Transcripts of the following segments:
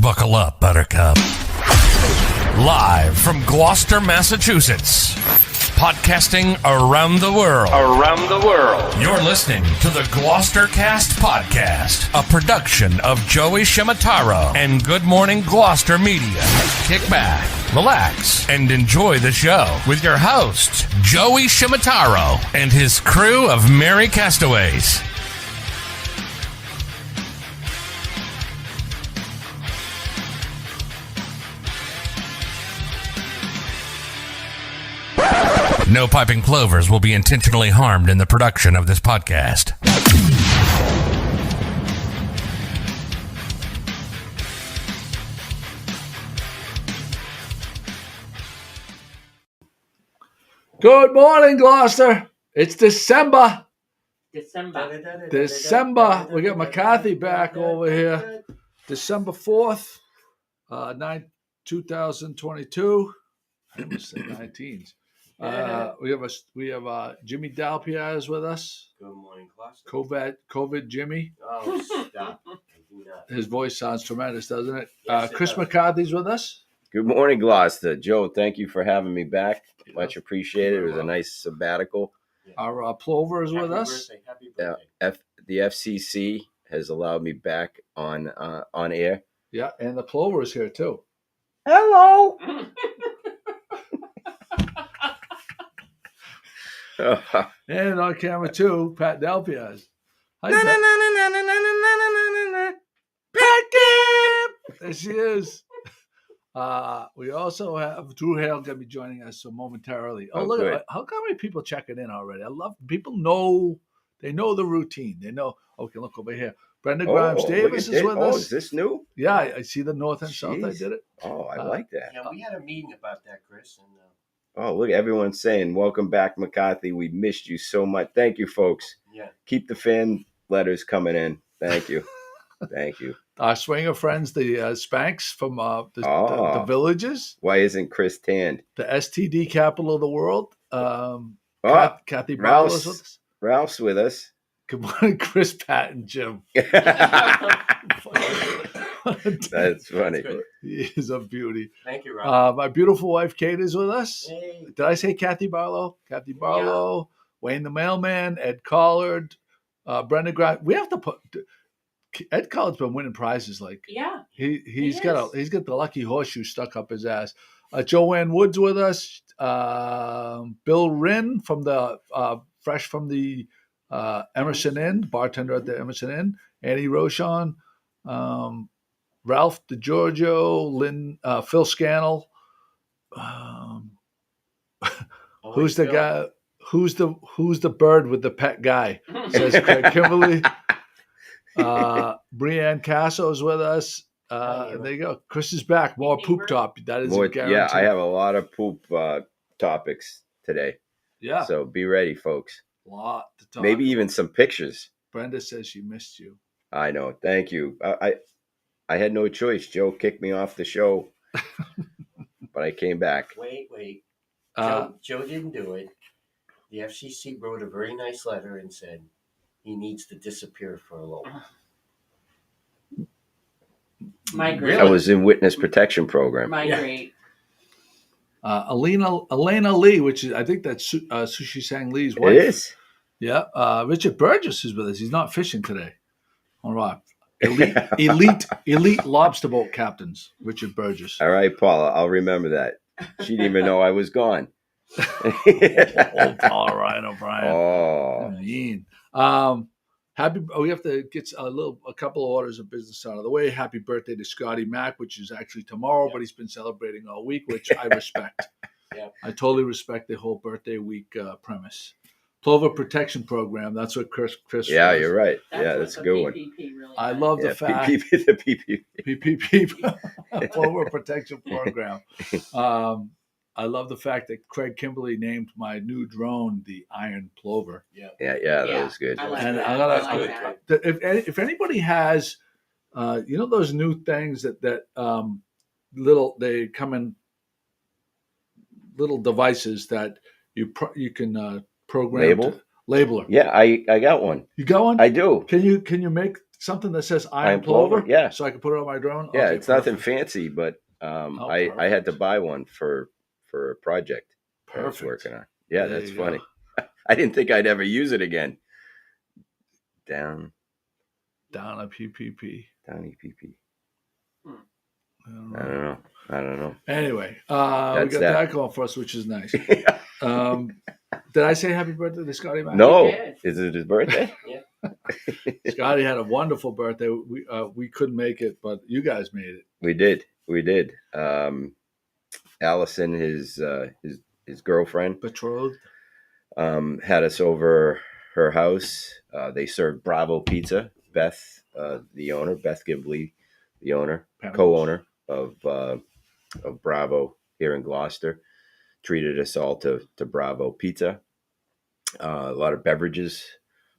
Buckle up, Buttercup. Live from Gloucester, Massachusetts. Podcasting around the world. You're listening to the GloucesterCast podcast, a production of Joey Shimataro and Good Morning Gloucester Media. Kick back, relax, and enjoy the show with your host, Joey Shimataro, and his crew of merry castaways. No piping plovers will be intentionally harmed in the production of this podcast. Good morning, Gloucester. It's December. December. We got McCarthy back over here. December 4th, 2022. I almost said 19s. We have Jimmy Dalpiaz with us. Good morning, Gloucester. COVID Jimmy. Oh, stop. I do not. His voice sounds tremendous, doesn't it? Yes, it Chris does. McCarthy's with us. Good morning, Gloucester. Joe, thank you for having me back. Much appreciated. It was a nice sabbatical. Our Plover is with us. Happy birthday. The FCC has allowed me back on air. Yeah, and the Plover is here too. Hello. And on camera too, Pat Dalpiaz. Hi, Pat. There she is. We also have Drew Hale going to be joining us momentarily. Oh, look good. at how many people checking in already. I love people know the routine. They know. Okay, look over here. Brenda Grimes Davis is with us. Is this new? Yeah, I see the north and south. I Jeez. did it. Oh, I like that. Yeah, we had a meeting about that, Chris. And Oh, look, everyone's saying, welcome back, McCarthy. We missed you so much. Thank you, folks. yeah, Keep the fan letters coming in. Thank you. Thank you. Our swinger friends, the Spanks from the villages, Why isn't Chris tanned? the STD capital of the world. Kathy Barlow Ralph's- is with us. Ralph's with us. Good morning, Chris, Pat, and Jim. That's funny. good. He is a beauty. Thank you, Rob. My beautiful wife, Kate, is with us. Hey. Did I say Kathy Barlow? Kathy Barlow, Wayne the Mailman, Ed Collard, Brenda Grimes. We have to put Ed Collard's been winning prizes. Like he's got the lucky horseshoe stuck up his ass. Joanne Woods with us. Bill Wren from the fresh from the Emerson Inn, bartender at the Emerson Inn. Annie Rochon. Ralph DeGiorgio, Phil Scannell. Who's the guy? Who's the bird with the pet guy? Says Craig Kimberly. Brianne Casso's with us. There you go. Chris is back. More poop top. That is a guarantee. Yeah, I have a lot of poop topics today. Yeah, So be ready, folks. lot to talk. Maybe even some pictures. Brenda says she missed you. I know. Thank you. I had no choice. Joe kicked me off the show, but I came back. Wait. Uh, Joe didn't do it. The FCC wrote a very nice letter and said he needs to disappear for a little while. Migrate. I was in witness protection program. Migrate. Elena Lee, which is I think that's Sushi Sang Lee's wife. It is. Yeah. Richard Burgess is with us. He's not fishing today. All right. Elite lobster boat captains, Richard Burgess. All right, Paula. I'll remember that. She didn't even know I was gone. Old Paula Ryan O'Brien. Oh, Mean. We have to get a couple of orders of business out of the way. Happy birthday to Scotty Mack, which is actually tomorrow, but he's been celebrating all week, which I respect. Yeah. I totally respect the whole birthday week premise. Plover Protection Program. That's what Chris. yeah, was. you're right. That's Yeah, what that's a the good one. PPP really I does. love Yeah, the fact. PPP. PPP Plover Protection Program. I love the fact that Craig Kimberly named my new drone the Iron Plover. Yeah, that was good. I like And that. I gotta- I like that. If anybody has, those new things that they come in little devices that you can program. Label? Labeler. Yeah, I got one. You got one? I do. Can you make something that says I am "I'm Plover"? Plover, yeah. So I can put it on my drone. Yeah, Okay, it's nothing perfect. fancy, but Oh, I had to perfect. buy one for a project that I was Perfect. working on. Yeah, There that's you funny. go. I didn't think I'd ever use it again. Down Down a PPP. EPP. I don't I know. don't know. Anyway, we That's got that going for us, which is nice. Did I say happy birthday to Scotty Mac? No, did. is it his birthday? Yeah. Scotty had a wonderful birthday. We couldn't make it, but you guys made it. We did. Allison, his girlfriend, Betrothed. had us over her house. They served Bravo Pizza. Beth, the owner, Beth Gibley, the owner, co-owner of Bravo here in Gloucester, treated us all to Bravo Pizza. A lot of beverages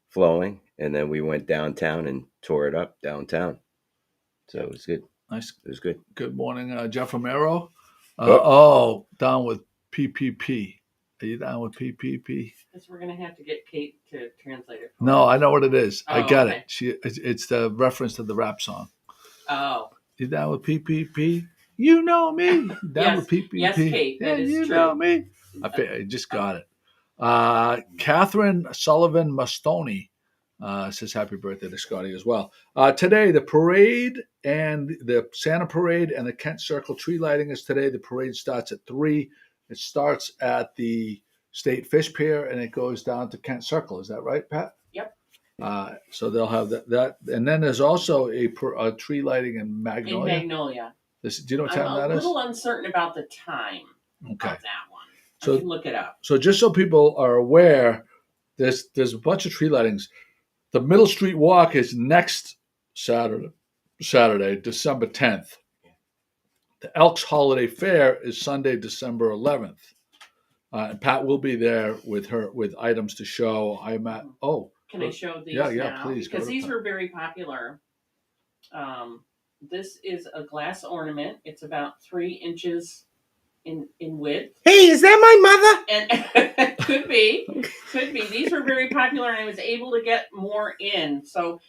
flowing, and then we went downtown and tore it up downtown. So it was good. Nice. It was good. Good morning, Jeff Romero. Oh. Down with PPP. Are you down with PPP? Because we're going to have to get Kate to translate it. No, I know what it is. I Oh, get okay. it. It's the reference to the rap song. Oh. You down with PPP? You know me. You down Yes. with PPP? Yes, Kate, that is you true. know me. I just got it. Catherine Sullivan Mastoni says happy birthday to Scotty as well. Today, the parade and the Santa Parade and the Kent Circle tree lighting is today. The parade starts at 3. It starts at the State Fish Pier and it goes down to Kent Circle. Is that right, Pat? Yep. So they'll have that. And then there's also a tree lighting in Magnolia. In Magnolia. Do you know what time that I'm a is? little uncertain about the time Okay. of that one. So- I can look it up. So just so people are aware, there's a bunch of tree lightings. The Middle Street Walk is next Saturday, December 10th. The Elks Holiday Fair is Sunday, December 11th. And Pat will be there with items to show. I'm at. Oh, Can I show these yeah, now? please. Because these were very popular. This is a glass ornament. It's about 3 inches in width. Hey, is that my mother? And could be. These were very popular, and I was able to get more in. So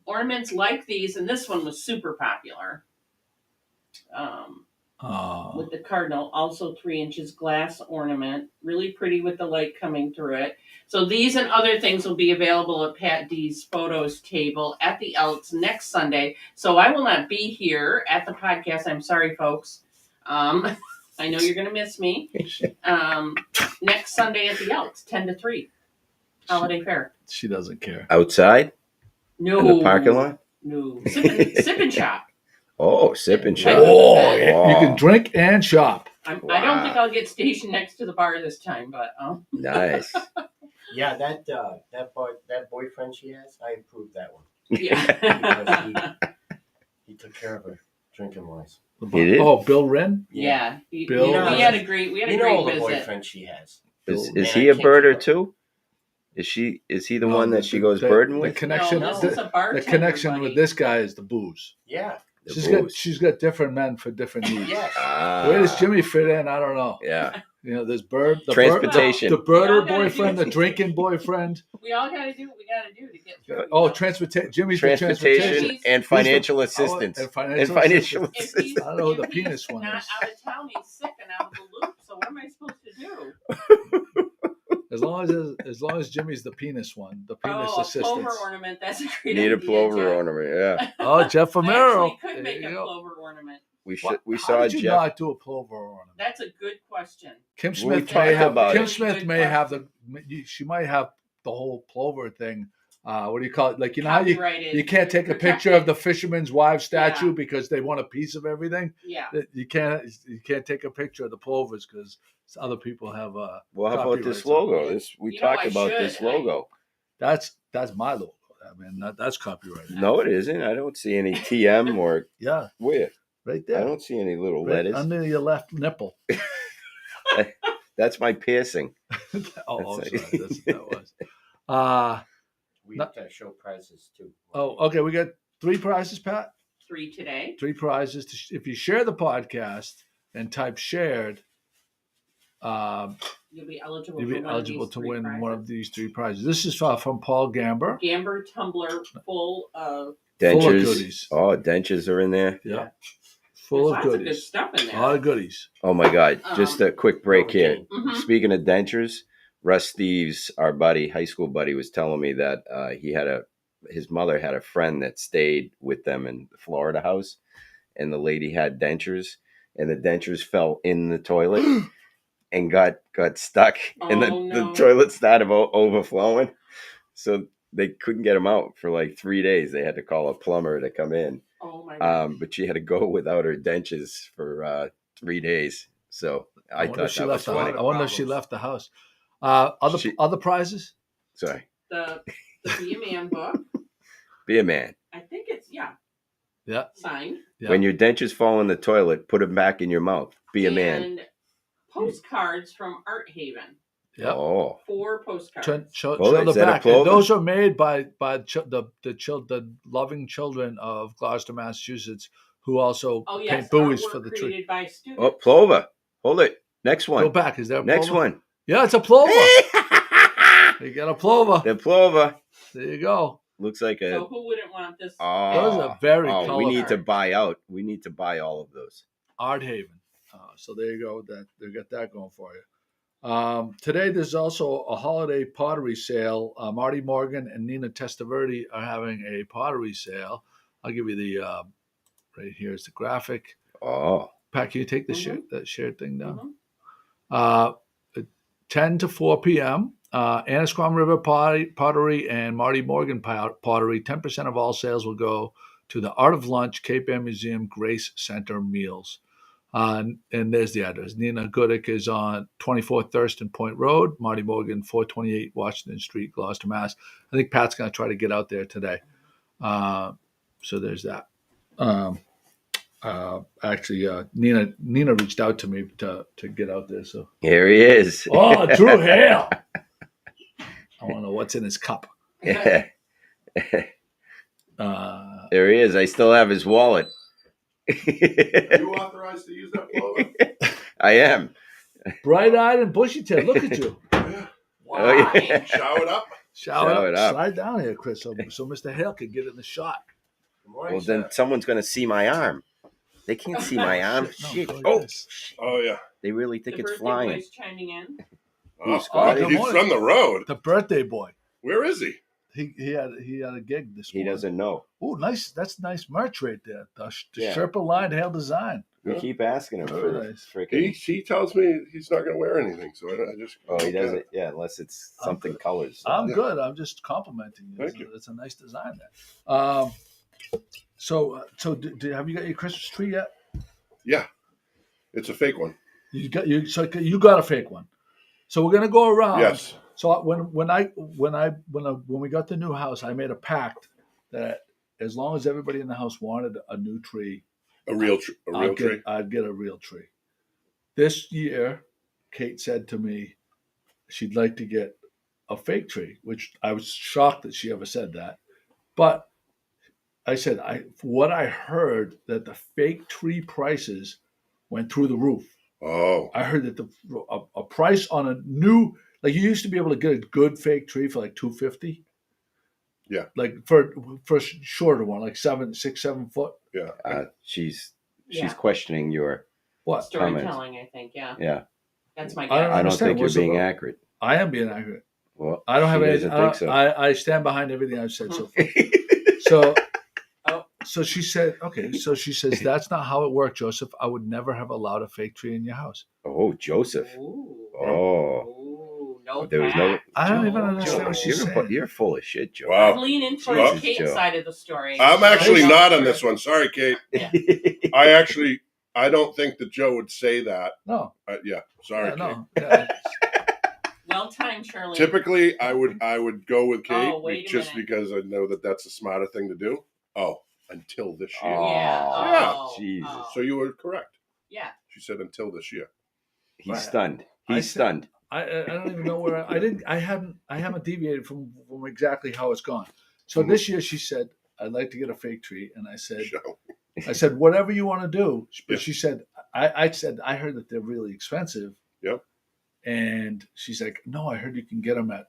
ornaments like these, and this one was super popular. With the cardinal, also 3 inches glass ornament, really pretty with the light coming through it. So these and other things will be available at Pat D's photos table at the Elks next Sunday. So I will not be here at the podcast. I'm sorry, folks. I know you're going to miss me. Next Sunday at the Elks, 10 to 3. Holiday fair. She doesn't care. Outside? No. In the parking lot? No. Sip and shop. Oh, sip and shop. Oh, you can drink and shop. I don't think I'll get stationed next to the bar this time, but Nice. Yeah, that boyfriend she has, I approved that one. yeah. Because he took care of her drinking wise. He did? Oh, Bill Wren? Yeah. Bill, we had a great You know great the visit. boyfriend she has. Is Man, he I a can't birder keep up. too? Is he the No, one that she goes birding the with? connection. No, this the, is a the bartender, connection buddy. with this guy is the booze. Yeah. The She's got different men for different needs. Yes. Where does Jimmy fit in? I don't know. Yeah. You know, there's Transportation. the birder We all gotta boyfriend, do- the drinking boyfriend. We all got to do what we got to do to get through. Oh, transportation. Jimmy's the Transportation transportation. and financial He's the- assistance. and financial financial assistance. If he's, I don't know who the if he's penis one not is. out of town, he's sick and out of the loop. So what am I supposed to do? As long as Jimmy's the penis one, the penis A assistance. plover ornament. That's a great Need idea. a plover Jeff. ornament. Yeah. Oh, Jeff I Romero. actually could There make you a go. plover ornament. We How saw did you Jeff. not do a plover ornament? That's a good question. Kim We Smith talked may have. about Kim it. Smith Good may have the. question. She might have the whole plover thing. What do you call it? Like, you know how Copyrighted. you can't take a Protected. picture of the fisherman's wives statue Yeah. because they want a piece of everything. Yeah. You can't take a picture of the plovers because other people have. Well, how about this copyrights on logo? it. We You know, talked I about should. this logo. That's my logo. I mean, that's copyrighted. No, it isn't. I don't see any TM or Yeah, where. right I there. don't see any little Right letters. under your left nipple. That's my piercing. Oh, That's sorry. it. That's what that was. We No- have to show prizes too. Okay. We got 3 prizes, Pat. 3 today. 3 prizes. If you share the podcast and type shared, You'll be eligible. You'll be for one eligible of these to three win prizes. one of these 3 prizes. This is from Paul Gamber. Gamber tumbler full of Dentures. goodies. Oh, dentures are in there. Yeah. There's Full of lots of good goodies. stuff in A there. lot of goodies. Oh my God! Just a quick break here. Mhm. Speaking of dentures, Russ Steves, our buddy, high school buddy, was telling me that his mother had a friend that stayed with them in the Florida house, and the lady had dentures, and the dentures fell in the toilet and got stuck, and the toilet started overflowing, so they couldn't get them out for like 3 days. They had to call a plumber to come in. Oh my God. But she had to go without her dentures for 3 days. So I thought that was funny. I wonder if she left the house. Other prizes? Sorry. The Be a Man book. Be a man. I think it's signed. Yeah. When your dentures fall in the toilet, put them back in your mouth. Be a man. And postcards from Art Haven. Yeah. Oh. 4 postcards. Well, show is the that a back. plover? Those are made by the loving children of Gloucester, Massachusetts, who also paint buoys for the tree. Created by students. Oh, plover. Hold it. Next one. Go back. Is there a Next plover? one. Yeah, it's a plover. You got a plover. The plover. There you go. Looks like a. So who wouldn't want this? Those are very colorful. We need to buy out. We need to buy all of those. Art Haven. So there you go. They got that going for you. Today there's also a holiday pottery sale. Marty Morgan and Nina Testaverde are having a pottery sale. I'll give you the right here is the graphic. Oh, Pat, can you take the that shared thing down? 10 to 4 p.m. Annisquam River Pottery and Marty Morgan Pottery. 10% of all sales will go to the Art of Lunch, Cape Ann Museum, Grace Center meals. And there's the address. Nina Goodick is on 24 Thurston Point Road. Marty Morgan, 428 Washington Street, Gloucester, Mass. I think Pat's going to try to get out there today. So there's that. Actually, Nina reached out to me to get out there. So here he is. Oh, Drew Hale. I want to know what's in his cup. There he is. I still have his wallet. Are you authorized to use that plover? I am. Bright-eyed and bushy-tailed. Look at you. Yeah. Wow. Oh, yeah. Shower it up. Shower it up. Slide down here, Chris, so Mr. Hale can get in the shot. Well, then someone's going to see my arm. They can't see my arm. Shit. Oh, yeah. They really think The it's birthday flying. boy's chiming in. He's good from the road. The birthday boy. Where is he? He had a gig this morning. He doesn't know. Oh, nice. That's nice merch right there. The Yeah. Sherpa lined Hale design. We keep asking him for Very nice. freaking. He tells me he's not going to wear anything, so I just. Oh, he doesn't. Yeah, unless it's something colors. I'm good. I'm just complimenting you. Thank you. It's a nice design there. So have you got your Christmas tree yet? Yeah, it's a fake one. You got a fake one. So we're gonna go around. Yes. So when we got the new house, I made a pact that as long as everybody in the house wanted a new tree, A real tree. I'd get a real tree. This year, Kate said to me she'd like to get a fake tree, which I was shocked that she ever said that. But I said, what I heard that the fake tree prices went through the roof. Oh. I heard that a price on a new, like you used to be able to get a good fake tree for like $250. Yeah. Like for a shorter one, like 7 foot. Yeah. She's questioning your What? Storytelling, I think. Yeah. Yeah. That's my I guess. don't I don't understand. think you're What's the being problem? accurate. I am being accurate. Well, I don't have she any. doesn't think so. I stand behind everything I've said so far. So she said, okay. So she says, that's not how it worked, Joseph. I would never have allowed a fake tree in your house. Oh, Joseph. Ooh. Oh. Ooh, no. There was no. I don't even Joe, understand what she's saying. You're full of shit, Joe. Wow. I'm leaning Jesus, towards Kate's Joe. side of the story. I'm actually Nice. not on this one. Sorry, Kate. Yeah. I don't think that Joe would say that. No. Yeah. Sorry, Yeah, Kate. no. Yeah. Well timed, Shirley. Typically, I would go with Kate Oh, wait a just minute. because I know that that's a smarter thing to do. Oh, until this year. Oh, Yeah. Jesus. Oh. So you were correct. Yeah. She said until this year. He's stunned. He's said- stunned. I don't even know where I haven't deviated from exactly how it's gone. So this year she said, I'd like to get a fake tree. And I said, So, whatever you want to do. But Yeah. she said, I said, I heard that they're really expensive. Yep. And she's like, no, I heard you can get them at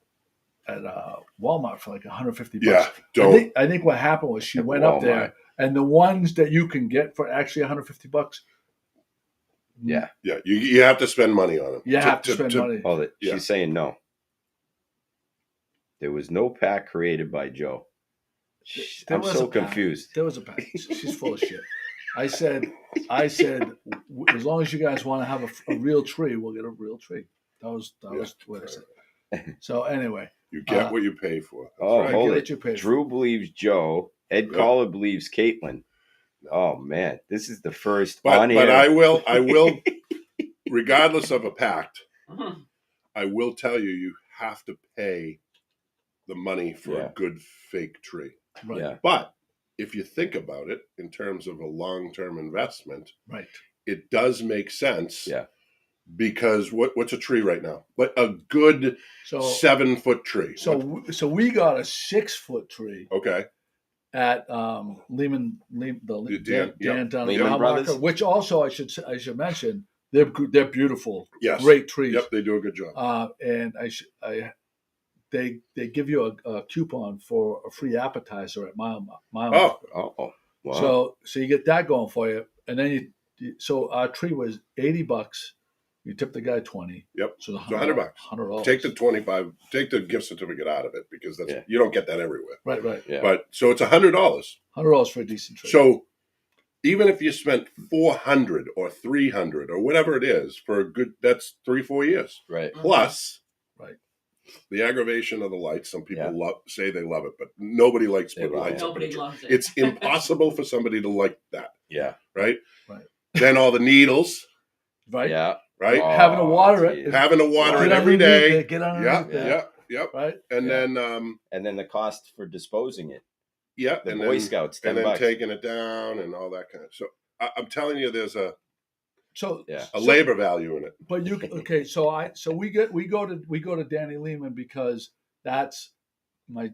Walmart for like $150. Yeah, don't. I think what happened was she At went up Walmart. there, and the ones that you can get for actually $150. Yeah. Yeah, you have to spend money on them. You have to spend money. Hold it. Yeah. She's saying no. There was no pack created by Joe. There I'm was so a pack. confused. There was a pack. She's full of shit. I said, as long as you guys want to have a real tree, we'll get a real tree. That was what I said. So anyway, You get what you pay for. That's Oh, right. hold Get it. what you pay for. Drew believes Joe. Ed Yeah. Caller believes Caitlin. Oh man, this is the first But on air. I will, regardless of a pact, I will tell you, you have to pay the money for a good fake tree. Right. Yeah. But if you think about it in terms of a long-term investment, Right. it does make sense. Yeah. Because what's a tree right now? But a good 7-foot tree. So we got a 6-foot tree Okay. at Lehman Dan down Lehman at Brothers. Marker, which also I should mention they're beautiful, Yes. great trees. Yep, they do a good job. And they give you a coupon for a free appetizer at Mile Marker. Oh. Wow. So you get that going for you, and then so our tree was $80. You tip the guy $20. Yep. So $100. $100. Take the $25. Take the gift certificate out of it because you don't get that everywhere. Right. Yeah. But so it's $100. $100 for a decent tree. So even if you spent $400 or $300 or whatever it is for a good, that's 3-4 years. Right. Plus, Right. the aggravation of the lights. Some people say they love it, but nobody likes putting lights up. Nobody loves it. It's impossible for somebody to like that. Yeah. Right. Right. Then all the needles. Right. Yeah. Right. Oh, Having to water it. geez. Having to water Get it every underneath day. it, get underneath it. Yep. Right. And then And then the cost for disposing it. the The Boy Scouts, $10. and then taking it down and all that kind of. So I'm telling you, there's a labor value in it. But we go to Danny Lehman because that's my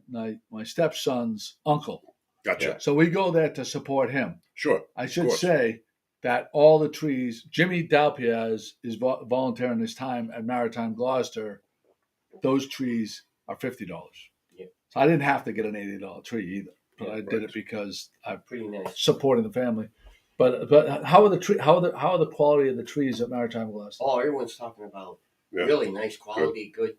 stepson's uncle. Gotcha. So we go there to support him. Sure. I should say that all the trees, Jimmy Dalpia is volunteering his time at Maritime Gloucester. Those trees are $50. Yeah. So I didn't have to get an $80 tree either, but I did it because I'm Pretty nice. supporting the family. But how are the quality of the trees at Maritime Gloucester? Oh, everyone's talking about really nice quality, good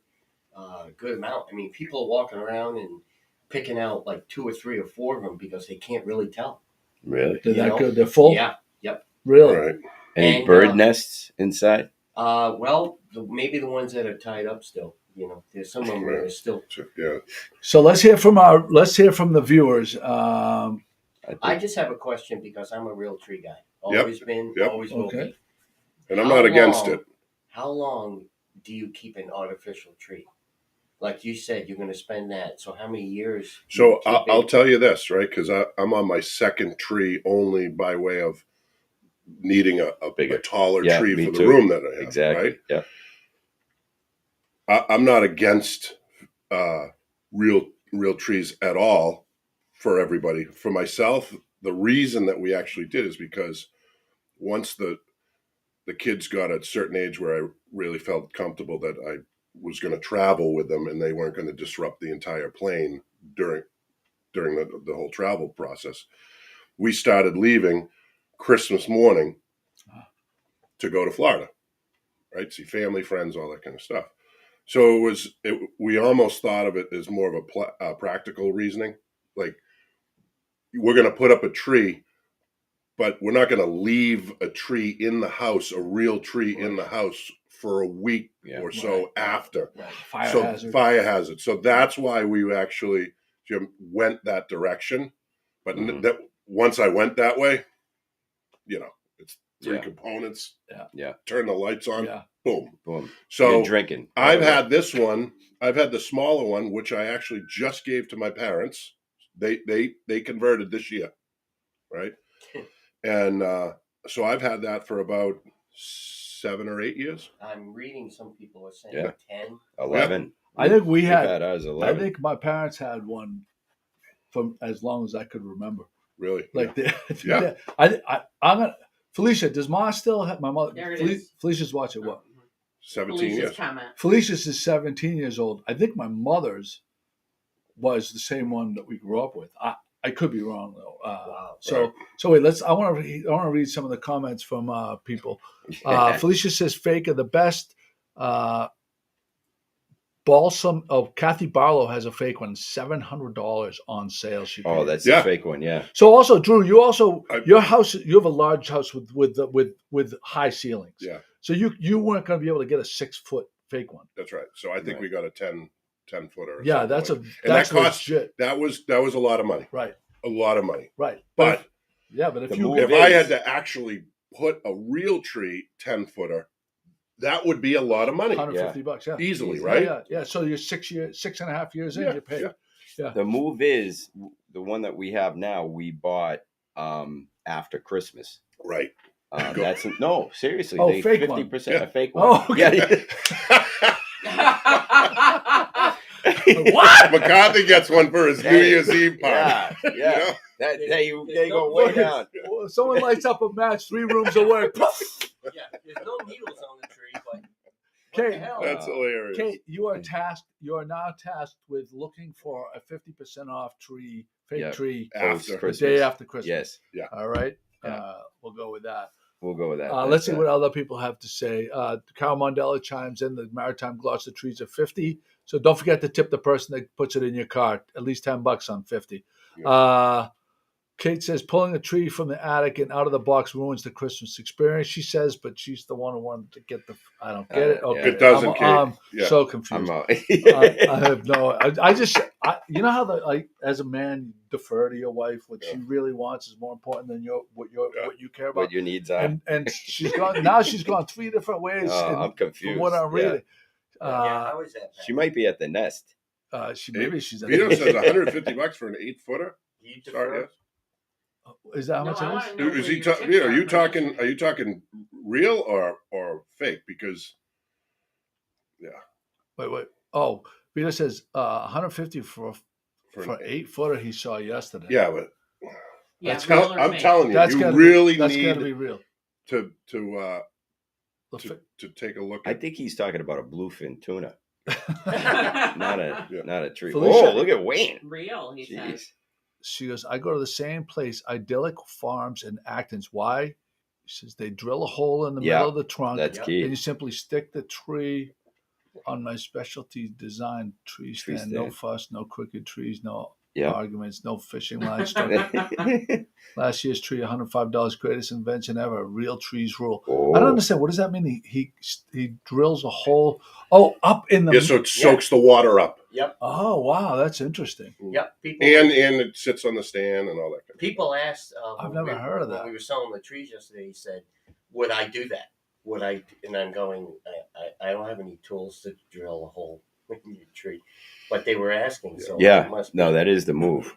amount. I mean, people are walking around and picking out like 2 or 3 or 4 of them because they can't really tell. Really? They're that good? They're full? Yeah. Yep. Really? Right. Any bird nests inside? Well, maybe the ones that are tied up still. You know, there's some of them that are still. Yeah. So let's hear from the viewers. I just have a question because I'm a real tree guy. Always been, always will be. And I'm not against it. How long do you keep an artificial tree? Like you said, you're going to spend that. So how many years? So I'll tell you this, right? Because I'm on my second tree only by way of needing a taller tree for the room that I have. Exactly. Right? Yeah. I'm not against real trees at all for everybody. For myself, the reason that we actually did is because once the kids got at a certain age where I really felt comfortable that I was going to travel with them and they weren't going to disrupt the entire plane during the whole travel process, we started leaving Christmas morning to go to Florida, right? See family, friends, all that kind of stuff. So we almost thought of it as more of a practical reasoning. Like, we're going to put up a tree, but we're not going to leave a tree in the house, a real tree in the house for a week or so after. Right. Fire hazard. So that's why we actually went that direction. But that once I went that way, it's 3 components. Yeah. Turn the lights on. Yeah. Boom. So you're drinking. I've had this one. I've had the smaller one, which I actually just gave to my parents. They converted this year, right? And so I've had that for about 7 or 8 years. I'm reading some people are saying 10, 11. I think We've had ours 11. I think my parents had one from as long as I could remember. Really? Like I'm gonna Felicia. Does Ma still have my mother? There it is. Felicia's watching what? 17 years. Comment. Felicia's is 17 years old. I think my mother's was the same one that we grew up with. I could be wrong though. Wow. So wait, I want to read some of the comments from people. Felicia says fake are the best. Balsam. Oh, Kathy Barlow has a fake one. $700 on sale. She paid. That's a fake one. Yeah. So also, Drew, your house. You have a large house with high ceilings. Yeah. So you weren't going to be able to get a 6-foot fake one. That's right. So I think we got a 10 footer. Yeah, that's that cost legit. That was a lot of money. Right. A lot of money. Right. But if I had to actually put a real tree 10 footer, that would be a lot of money. $150, yeah. Easily, right? Yeah. So you're 6.5 years in, you're paid. Yeah. The move is the one that we have now. We bought after Christmas. Right. That's seriously. Oh, they fake 50% a fake one. Oh, okay. What? McCarthy gets one for his New Year's Eve party. Yeah. They go way down. Someone lights up a match 3 rooms away. Yeah, there's no needles on the tree, but Kate, that's hilarious. Kate, you are now tasked with looking for a 50% off tree, fake tree after the day after Christmas. Yes. Yeah. All right. Yeah. We'll go with that. Let's see what other people have to say. Carl Mondella chimes in. The Maritime Gloucester trees are $50. So don't forget to tip the person that puts it in your car. At least $10 on 50. Yeah. Kate says pulling a tree from the attic and out of the box ruins the Christmas experience. She says, but she's the one who wanted to get the. I don't get it. Okay, it doesn't. I'm so confused. I have no. I just. You know how as a man you defer to your wife. What she really wants is more important than what you care about. What your needs are. And she's gone. Now she's gone 3 different ways. I'm confused. From what I'm reading. How is that? She might be at the nest. She's. Vito says $150 for an 8-footer. Sorry. Is that how much it is? Is he? Are you talking? Are you talking real or fake? Because, Wait. Oh, Vito says 150 for an 8-footer he saw yesterday. Yeah, but I'm fake. telling you, that's you really that's need gotta be real. to take a look. I think he's talking about a bluefin tuna, not a tree. Felicia, look at Wayne. Real, he says. She goes, I go to the same place, Idyllic Farms in Acton's. Why? She says, they drill a hole in the middle of the trunk. That's key. And you simply stick the tree on my specialty design tree stand. No fuss, no crooked trees, no arguments, no fishing lines. Last year's tree, $105, greatest invention ever. Real trees rule. I don't understand. What does that mean? He drills a hole. Oh, up in the. Yeah, so it soaks the water up. Yep. Oh, wow, that's interesting. Yep. And it sits on the stand and all that. People asked. I've never heard of that. When we were selling the trees yesterday, he said, "Would I do that? Would I?" And I'm going. I don't have any tools to drill a hole in your tree, but they were asking. So that is the move.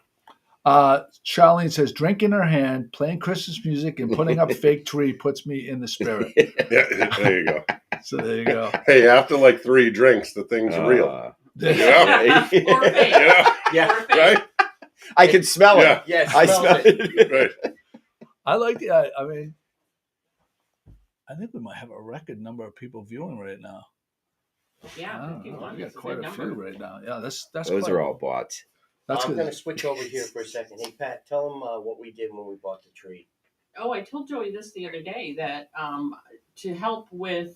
Charlene says, drink in her hand, playing Christmas music, and putting up fake tree puts me in the spirit. There you go. So there you go. Hey, after like 3 drinks, the thing's real. Yeah. Or fake. Yeah. Right? I can smell it. Yes, I smell it. Right. I like the. I think we might have a record number of people viewing right now. Yeah, we got quite a few right now. Yeah, that's. Those are all bots. That's I'm good. going to switch over here for a second. Hey, Pat, tell them what we did when we bought the tree. Oh, I told Joey this the other day that to help with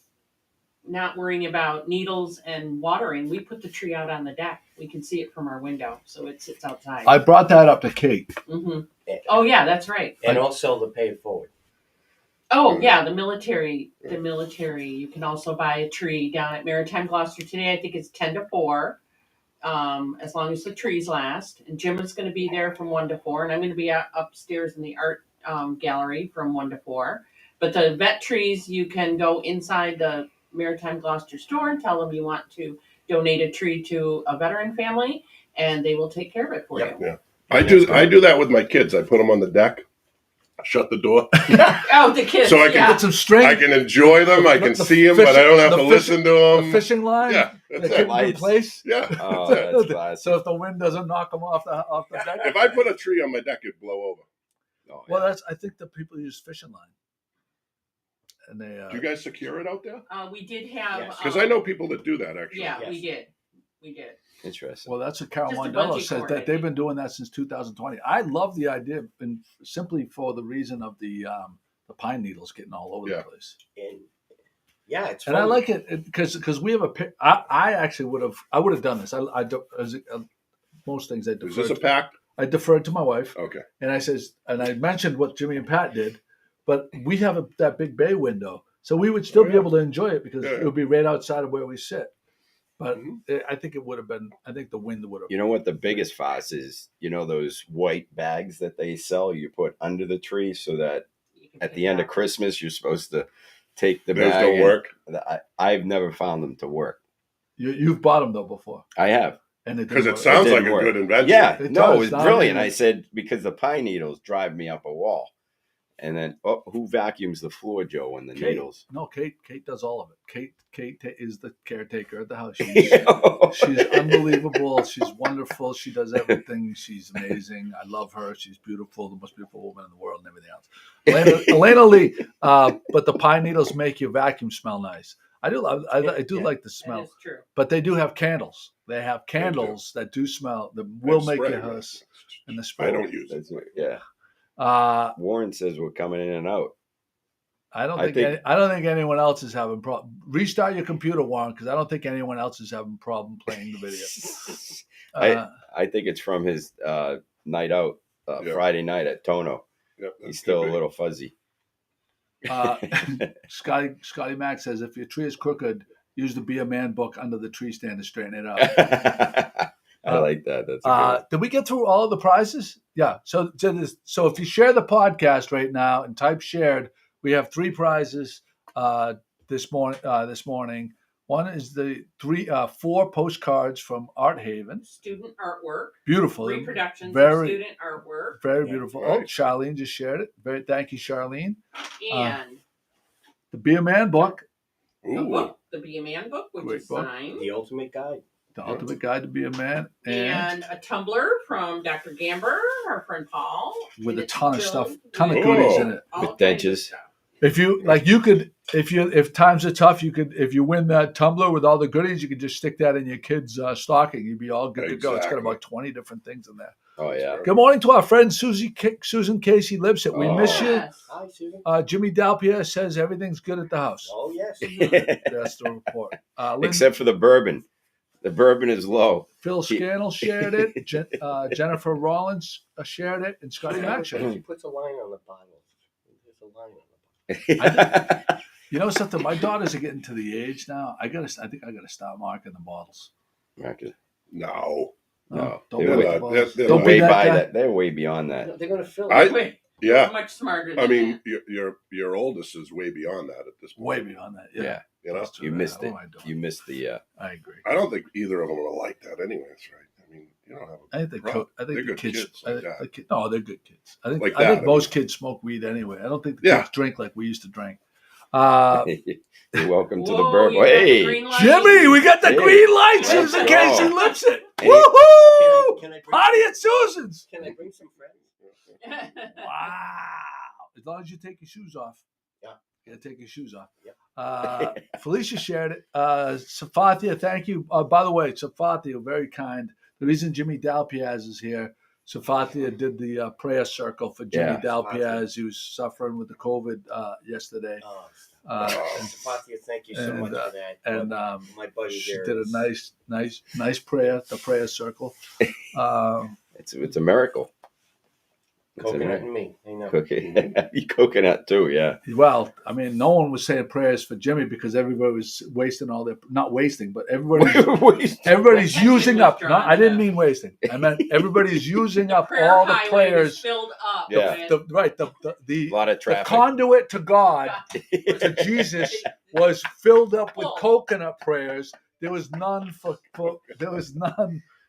not worrying about needles and watering, we put the tree out on the deck. We can see it from our window, so it sits outside. I brought that up to Kate. Mm-hmm. Oh yeah, that's right. And also the pay it forward. Oh yeah, the military. You can also buy a tree down at Maritime Gloucester today. I think it's 10 to 4, as long as the trees last. And Jim is going to be there from 1 to 4, and I'm going to be upstairs in the art gallery from 1 to 4. But the vet trees, you can go inside the Maritime Gloucester store and tell them you want to donate a tree to a veteran family, and they will take care of it for you. Yeah, I do that with my kids. I put them on the deck. Shut the door. Oh, the kids. So I can get some string. I can enjoy them. I can see them, but I don't have to listen to them. The fishing line. Yeah, they keep them in place. Yeah. Oh, that's classic. So if the wind doesn't knock them off the deck. If I put a tree on my deck, it'd blow over. Well, I think the people use fishing line. and they. Do you guys secure it out there? We did have. Yes. Because I know people that do that actually. Yeah, Yes. we did. We did. Interesting. Well, that's what Carol Just a Mondello bungee says cord, that I they've think. been doing that since 2020. I love the idea, and simply for the reason of the pine needles getting all over the place. And yeah, it's And fun. I like it because we have I actually would have done this. I do, most things I Is defer. this a pact? I deferred to my wife, Okay. and I mentioned what Jimmy and Pat did, but we have that big bay window, so we would still be able to enjoy it because it would be right outside of where we sit. But I think it would have been. I think the wind would have. You know what the biggest fuss is? You know those white bags that they sell you put under the tree so that at the end of Christmas you're supposed to take the bag. Those don't work? I've never found them to work. You've bought them though before. I have. Because it sounds like a good invention. Yeah, It no, does. it was brilliant. I said, because the pine needles drive me up a wall. And then, who vacuums the floor, Joe, when the needles? No, Kate does all of it. Kate is the caretaker of the house. She's unbelievable. She's wonderful. She does everything. She's amazing. I love her. She's beautiful, the most beautiful woman in the world, and everything else. Elena Lee. But the pine needles make your vacuum smell nice. I do like the smell. That is true. But they do have candles. They have candles that do smell. That will make your house in the spray. I don't use it. Yeah. Warren says we're coming in and out. I don't think anyone else is having problem. Restart your computer, Warren, because I don't think anyone else is having problem playing the video. I think it's from his night out Friday night at Tono. Yep, he's still a little fuzzy. Scotty Mack says if your tree is crooked, use the Be a Man book under the tree stand to straighten it out. I like that. That's a good. Did we get through all of the prizes? Yeah. So if you share the podcast right now and type shared, we have 3 prizes this morning. One is the 4 postcards from Art Haven. Student artwork. Beautiful. Reproductions of student artwork. Very beautiful. Right. Oh, Charlene just shared it. Thank you, Charlene. And the Be a Man book. The Be a Man book, which Great is book. signed. The ultimate guide. The ultimate guide to be a man. And a tumbler from Dr. Gamber, our friend Paul. With a ton of stuff, ton of goodies in it. With dentures. If you if times are tough, if you win that tumbler with all the goodies, you could just stick that in your kid's stocking. You'd be all good to go. It's got about 20 different things in there. Oh yeah. Good morning to our friend Susan Casey Lipset. We miss you. Hi, Susan. Jimmy Dalpierre says everything's good at the house. Oh yes. That's the report. Except for the bourbon. The bourbon is low. Phil Scannell shared it. Jennifer Rollins shared it, and Scotty Mack shared it. She puts a line on the bottle. There's a line on the bottle. You know something? My daughters are getting to the age now. I think I gotta stop marking the bottles. No. They're way by that. They're way beyond that. They're going to fill it. Yeah. Much smarter than that. Your oldest is way beyond that at this point. Way beyond that. Yeah. You know? You missed it. You missed the. I agree. I don't think either of them will like that anyway. That's right. I mean, you don't have. I think the kids. like no, they're good kids. I think most kids smoke weed anyway. I don't think the kids drink like we used to drink. You're welcome to the bourbon. Hey, Jimmy, we got the green light. Susan Casey Lipset. Woohoo! Party at Susan's. Can I bring some friends? Wow. As long as you take your shoes off. Yeah. You gotta take your shoes off. Yep. Felicia shared it. Safathia, thank you. By the way, Safathia, very kind. The reason Jimmy Dalpiaz is here, Safathia did the prayer circle for Jimmy Dalpiaz, who's suffering with the COVID yesterday. Safathia, thank you so much for that. And my buddy she did a nice prayer, the prayer circle. It's a miracle. Coconut and me. I know. Coconut too, yeah. Well, I mean, no one was saying prayers for Jimmy because everybody was wasting all their, not wasting, but everybody's using up. No, I didn't mean wasting. I meant everybody's using up all the prayers. Filled up. Yeah. The lot of traffic. The conduit to God, to Jesus, was filled up with coconut prayers. There was none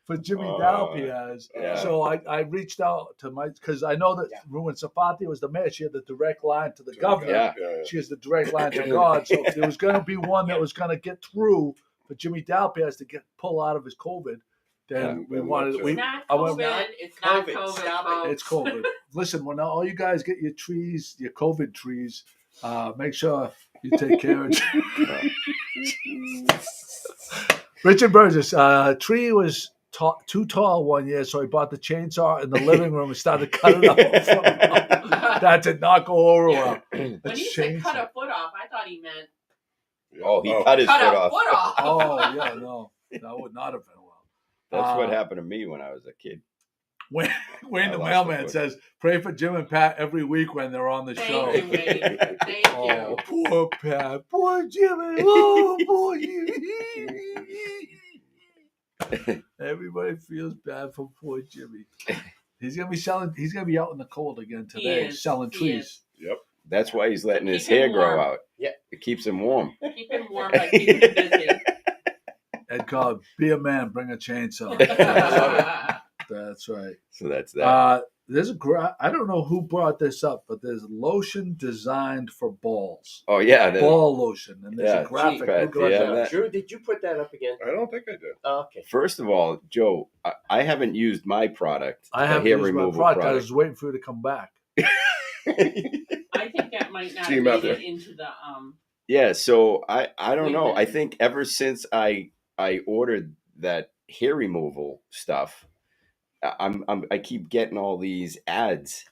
for Jimmy Dalpiaz. So I reached out to because I know that when Safathia was the mayor, she had the direct line to the governor. She has the direct line to God. So if there was going to be one that was going to get through for Jimmy Dalpiaz to pull out of his COVID, then we wanted. It's not COVID. It's not COVID. It's COVID. Listen, when all you guys get your trees, your COVID trees, Make sure you take care of Richard Burgess. Tree was too tall one year, so he bought the chainsaw in the living room and started cutting off. That did not go over well. When he said cut a foot off, I thought he meant. Oh, he cut his foot off. Oh, yeah, no. That would not have been well. That's what happened to me when I was a kid. Wayne the mailman says, pray for Jim and Pat every week when they're on the show. Thank you, Wayne. Thank you. Poor Pat. Poor Jimmy. Oh, poor Jimmy. Everybody feels bad for poor Jimmy. He's gonna be out in the cold again today, selling trees. Yep. That's why he's letting his hair grow out. Yeah. It keeps him warm. Keep him warm by keeping him busy. Ed called, be a man, bring a chainsaw. That's right. So that's that. There's I don't know who brought this up, but there's lotion designed for balls. Oh yeah, ball lotion, and there's a graphic. Drew, did you put that up again? I don't think I did. Oh, okay. First of all, Joe, I haven't used my product. I haven't used my product. I was waiting for you to come back. I think that might not have made it into the Yeah, so I don't know. I think ever since I ordered that hair removal stuff, I keep getting all these ads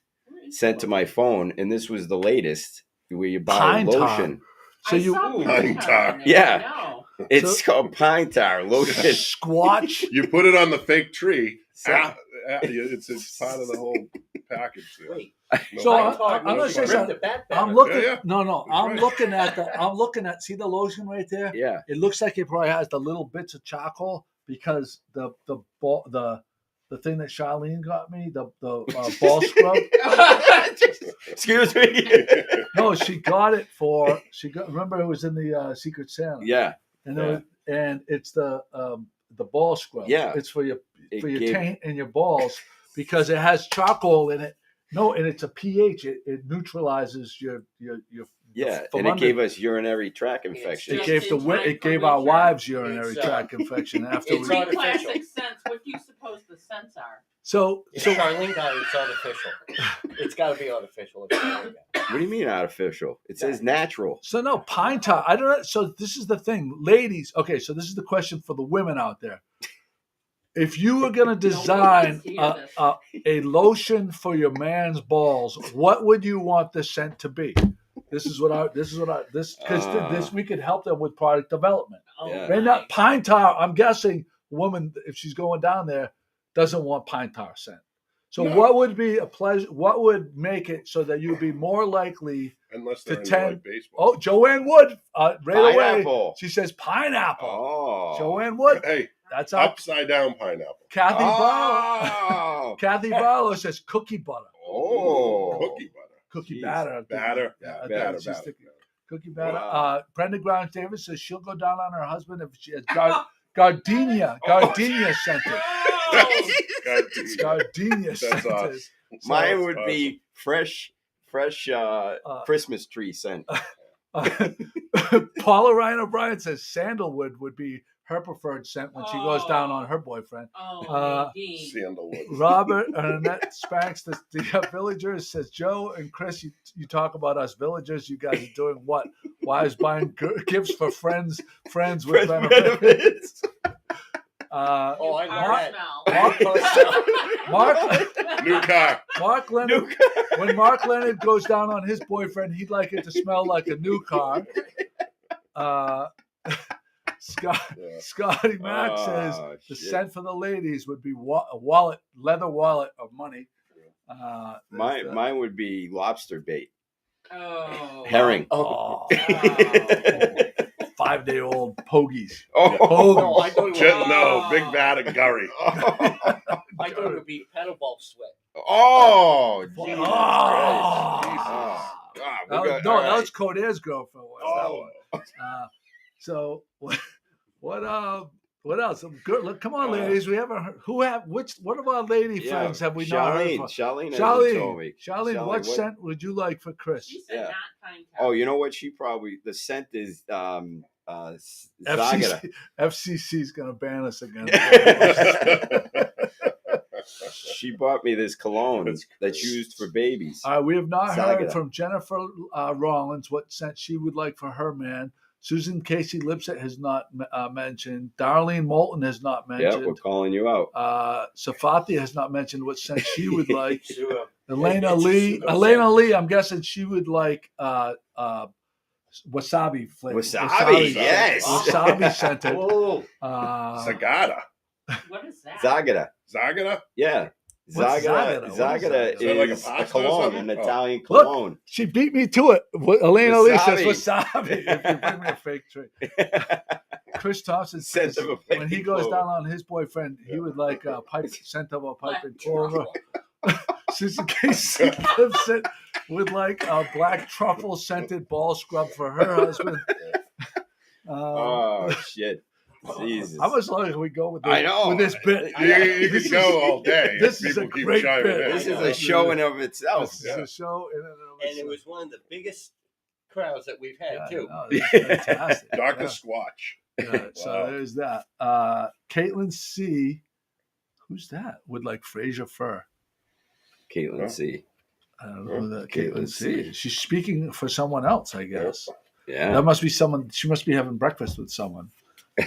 sent to my phone, and this was the latest where you buy pine lotion. Tar. So pine tar. Yeah, it's called pine tar lotion. Squatch. You put it on the fake tree. It's part of the whole package. Wait. So I'm gonna say something. I'm looking. Yeah. No. I'm looking at. See the lotion right there? Yeah. It looks like it probably has the little bits of charcoal because the thing that Charlene got me, the ball scrub. Excuse me. No, she got it for. Remember, it was in the Secret Santa. Yeah. And it's the ball scrub. Yeah. It's for your taint and your balls because it has charcoal in it. No, and it's a pH. It neutralizes your. Yeah, and it gave us urinary tract infection. It gave our wives urinary tract infection after we. Three classic scents. What do you suppose the scents are? So Charlene got it's artificial. It's got to be artificial. What do you mean artificial? It says natural. So no, pine tar. I don't know. So this is the thing, ladies. Okay, so this is the question for the women out there. If you were going to design a lotion for your man's balls, what would you want the scent to be? This we could help them with product development. And that pine tar, I'm guessing, woman, if she's going down there, doesn't want pine tar scent. So what would be a pleasure? What would make it so that you'd be more likely to tend? Oh, Joanne Wood, right pineapple. Away. She says pineapple. Oh, Joanne Wood. Hey, that's upside down pineapple. Kathy Barlow. Kathy Barlow says cookie butter. Oh, cookie butter. Cookie batter. Batter. Cookie batter. Wow. Brenda Grimes Davis says she'll go down on her husband if she has gardenia scented. Gardenia scented. Awesome. Mine would be fresh Christmas tree scent. Paula Ryan O'Brien says sandalwood would be her preferred scent when she goes down on her boyfriend. Sandalwood. Robert and Annette Spanks, the villagers, says, Joe and Chris, you talk about us villagers. You guys are doing what? Wives buying gifts for friends with benefits. I Mark, new car. Mark Leonard. When Mark Leonard goes down on his boyfriend, he'd like it to smell like a new car. Scotty Mack says the scent for the ladies would be a leather wallet of money. Mine would be lobster bait. Oh, herring. 5-day-old pogies. Big vat of curry. I thought it would be pedal ball sweat. Oh, that was Coder's girlfriend. So what else? Good. Look, come on, ladies. We haven't heard, what of our lady friends have we not heard from? Charlene, what scent would you like for Chris? She said not pine tar. Oh, you know what? The scent is FCC's gonna ban us again. She bought me this cologne that's used for babies. We have not Zagada. heard from Jennifer Rollins what scent she would like for her man. Susan Casey Lipset has not mentioned. Darlene Moulton has not mentioned. Yeah, we're calling you out. Safati has not mentioned what scent she would like. Sure. Elena Lee, I'm guessing she would like wasabi flavor. Wasabi, yes. Wasabi scented. Oh, Zagada. What is that? Zagada? Yeah. What's Zagada Zagada? Is that like a is a pasta or cologne, something? an Italian Look. cologne. She beat me to it. Elena Lee says Wasabi. wasabi. If you bring me a fake drink. Chris Thompson Scent says of a when he baby goes clover. down on his boyfriend, he would like a pipe scent of a pipe and clover. Susan Casey Lipset would like a black truffle scented ball scrub for her husband. Oh, shit. Jesus. How much longer can we go with this? I know. With this bit? You could go all day. This if is a people keep great chiming bit. in. This is a show in of itself. This is a show in and of and it itself. was one of the biggest crowds that we've had, too. No, it's fantastic. Dr. Yeah. Squatch. Yeah, so Wow. there's that. Caitlin C. Who's that? Would like Fraser Fur. Caitlin Huh? C. I don't know who that Caitlin Caitlin C. C. is. She's speaking for someone else, I guess. Yeah. That must be someone. She must be having breakfast with someone.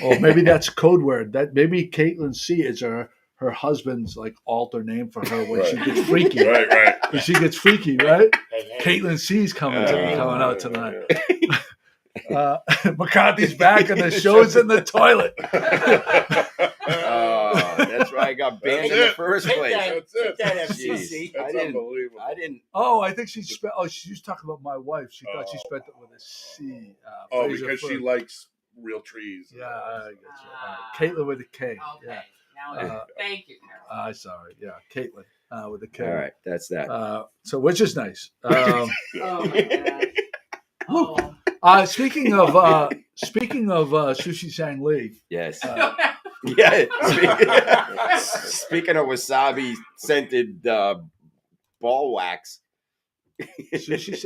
Or maybe that's code word. That maybe Caitlin C is her husband's like alter name for her when she Right. gets freaky. Right. When she gets freaky, right? Hey, Caitlin C's coming out tonight. Yeah. McCarthy's back and the show's in the toilet. Oh, that's why I got banned in the first Take place. that. That's it. Take that, Jeez. FCC. That's I didn't- unbelievable. I didn't. Oh, I think she spelled. Oh, she was talking about my wife. She thought she spelled it with a C. Fraser Because she Fur. likes real trees. Yeah, I get you. Caitlin with a K. Okay. Yeah. Now, thank you, Carol. Sorry. Yeah, Caitlin with a K. All right, that's that. So, which is nice. Oh my god. Oh. Speaking of Sushi Sang Lee, Yes. Yeah. Speaking of wasabi scented ball wax.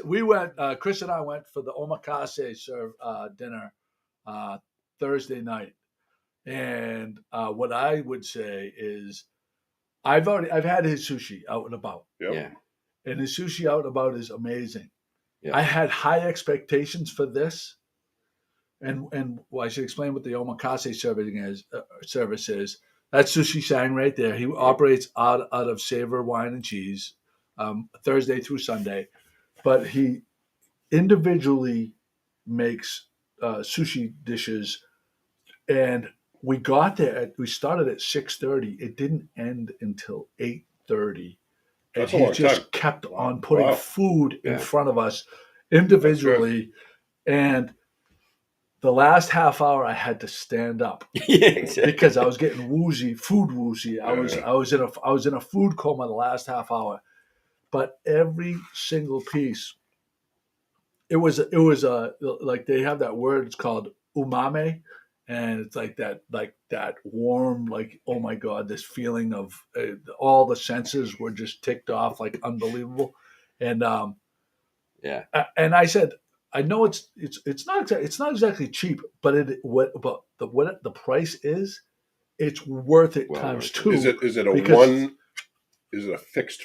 we went. Chris and I went for the omakase dinner Thursday night, and what I would say is, I've had his sushi out and about, Yep. Yeah. and his sushi out and about is amazing. Yeah. I had high expectations for this, and I should explain what the omakase service is. That's Sushi Sang right there. He operates out of Savor Wine and Cheese, Thursday through Sunday, but he individually makes sushi dishes. And we got there. We started at 6:30. It didn't end until 8:30. And That's a he long just time. kept on putting Wow. food in Yeah. front of us individually. And the last half hour, I had to stand up Yeah, exactly. because I was getting food woozy. I Yeah. was in a food coma the last half hour. But every single piece, it was like they have that word. It's called umame, and it's like that warm, like, oh my god, this feeling of all the senses were just ticked off, like unbelievable. And Yeah. and I said, I know it's not exactly cheap, but the price is, it's worth it Well times worth it. two. Is it a because one? Is it a fixed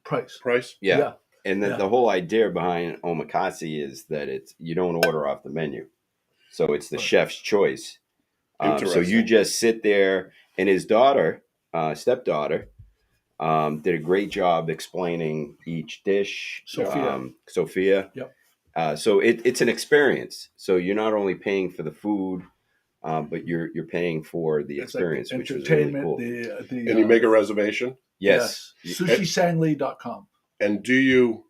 price? price? Yeah. And Yeah. the whole idea behind omakase is that you don't order off the menu. So it's the Right. chef's choice. So Interesting. you just sit there, and his daughter, stepdaughter, did a great job explaining each dish. Sophia. Yep. So it's an experience. So you're not only paying for the food, but you're paying for the It's like experience, which was really entertainment. cool. And you make a reservation. Yes. SushiSangli.com. And do you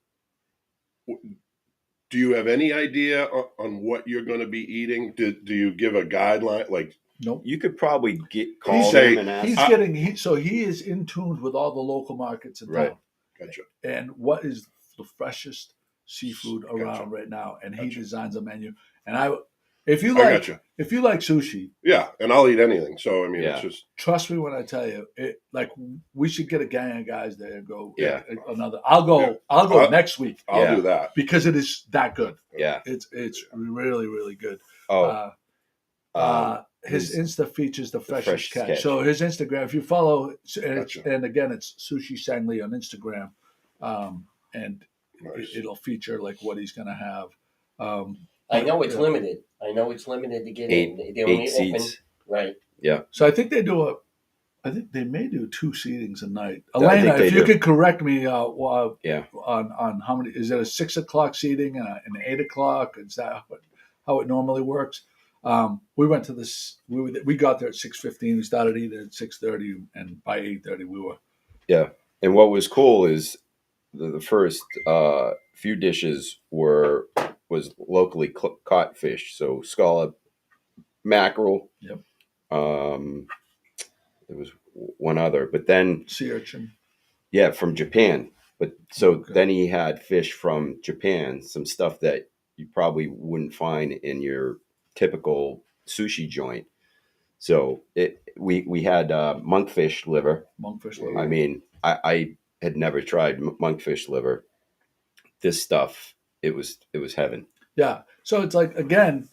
have any idea on what you're going to be eating? Do you give a guideline? Like, Nope. You could probably call say- them and ask. He is in tune with all the local markets in Right. town, gotcha. and what is the freshest seafood Gotcha. around right now, and he Gotcha. designs a menu. And if you I like gotcha. sushi, Yeah, and I'll eat anything. So I mean, Yeah. it's just trust me when I tell you, we should get a gang of guys there and go. Yeah. Another. I'll go. Yeah. I'll go next week I'll Yeah. do that. because it is that good. Yeah. It's really really good. Oh, his Insta features the freshest catch. catch. So his Instagram, if you follow, Gotcha. and again, it's Sushi Sang Lee on Instagram, and Nice. it'll feature like what he's going to have. I know it's limited. I know it's limited to get in. They only eight open seats. right. Yeah. So I think they may do 2 seatings a night. I Elena, think if they you do. could correct me, Yeah. on how many, is it a 6 o'clock seating and an 8 o'clock? Is that how it normally works? We went to this. We got there at 6:15. We started eating at 6:30, and by 8:30 we were. Yeah. And what was cool is the first few dishes was locally caught fish, so scallop, mackerel. Yep. There was one other, but then Sea urchin. Yeah, from Japan. But so then he had fish from Japan, some stuff that you probably wouldn't find in your typical sushi joint. So we had monkfish liver. Monkfish liver. I mean, I had never tried monkfish liver. This stuff, it was heaven. Yeah. So it's like, again,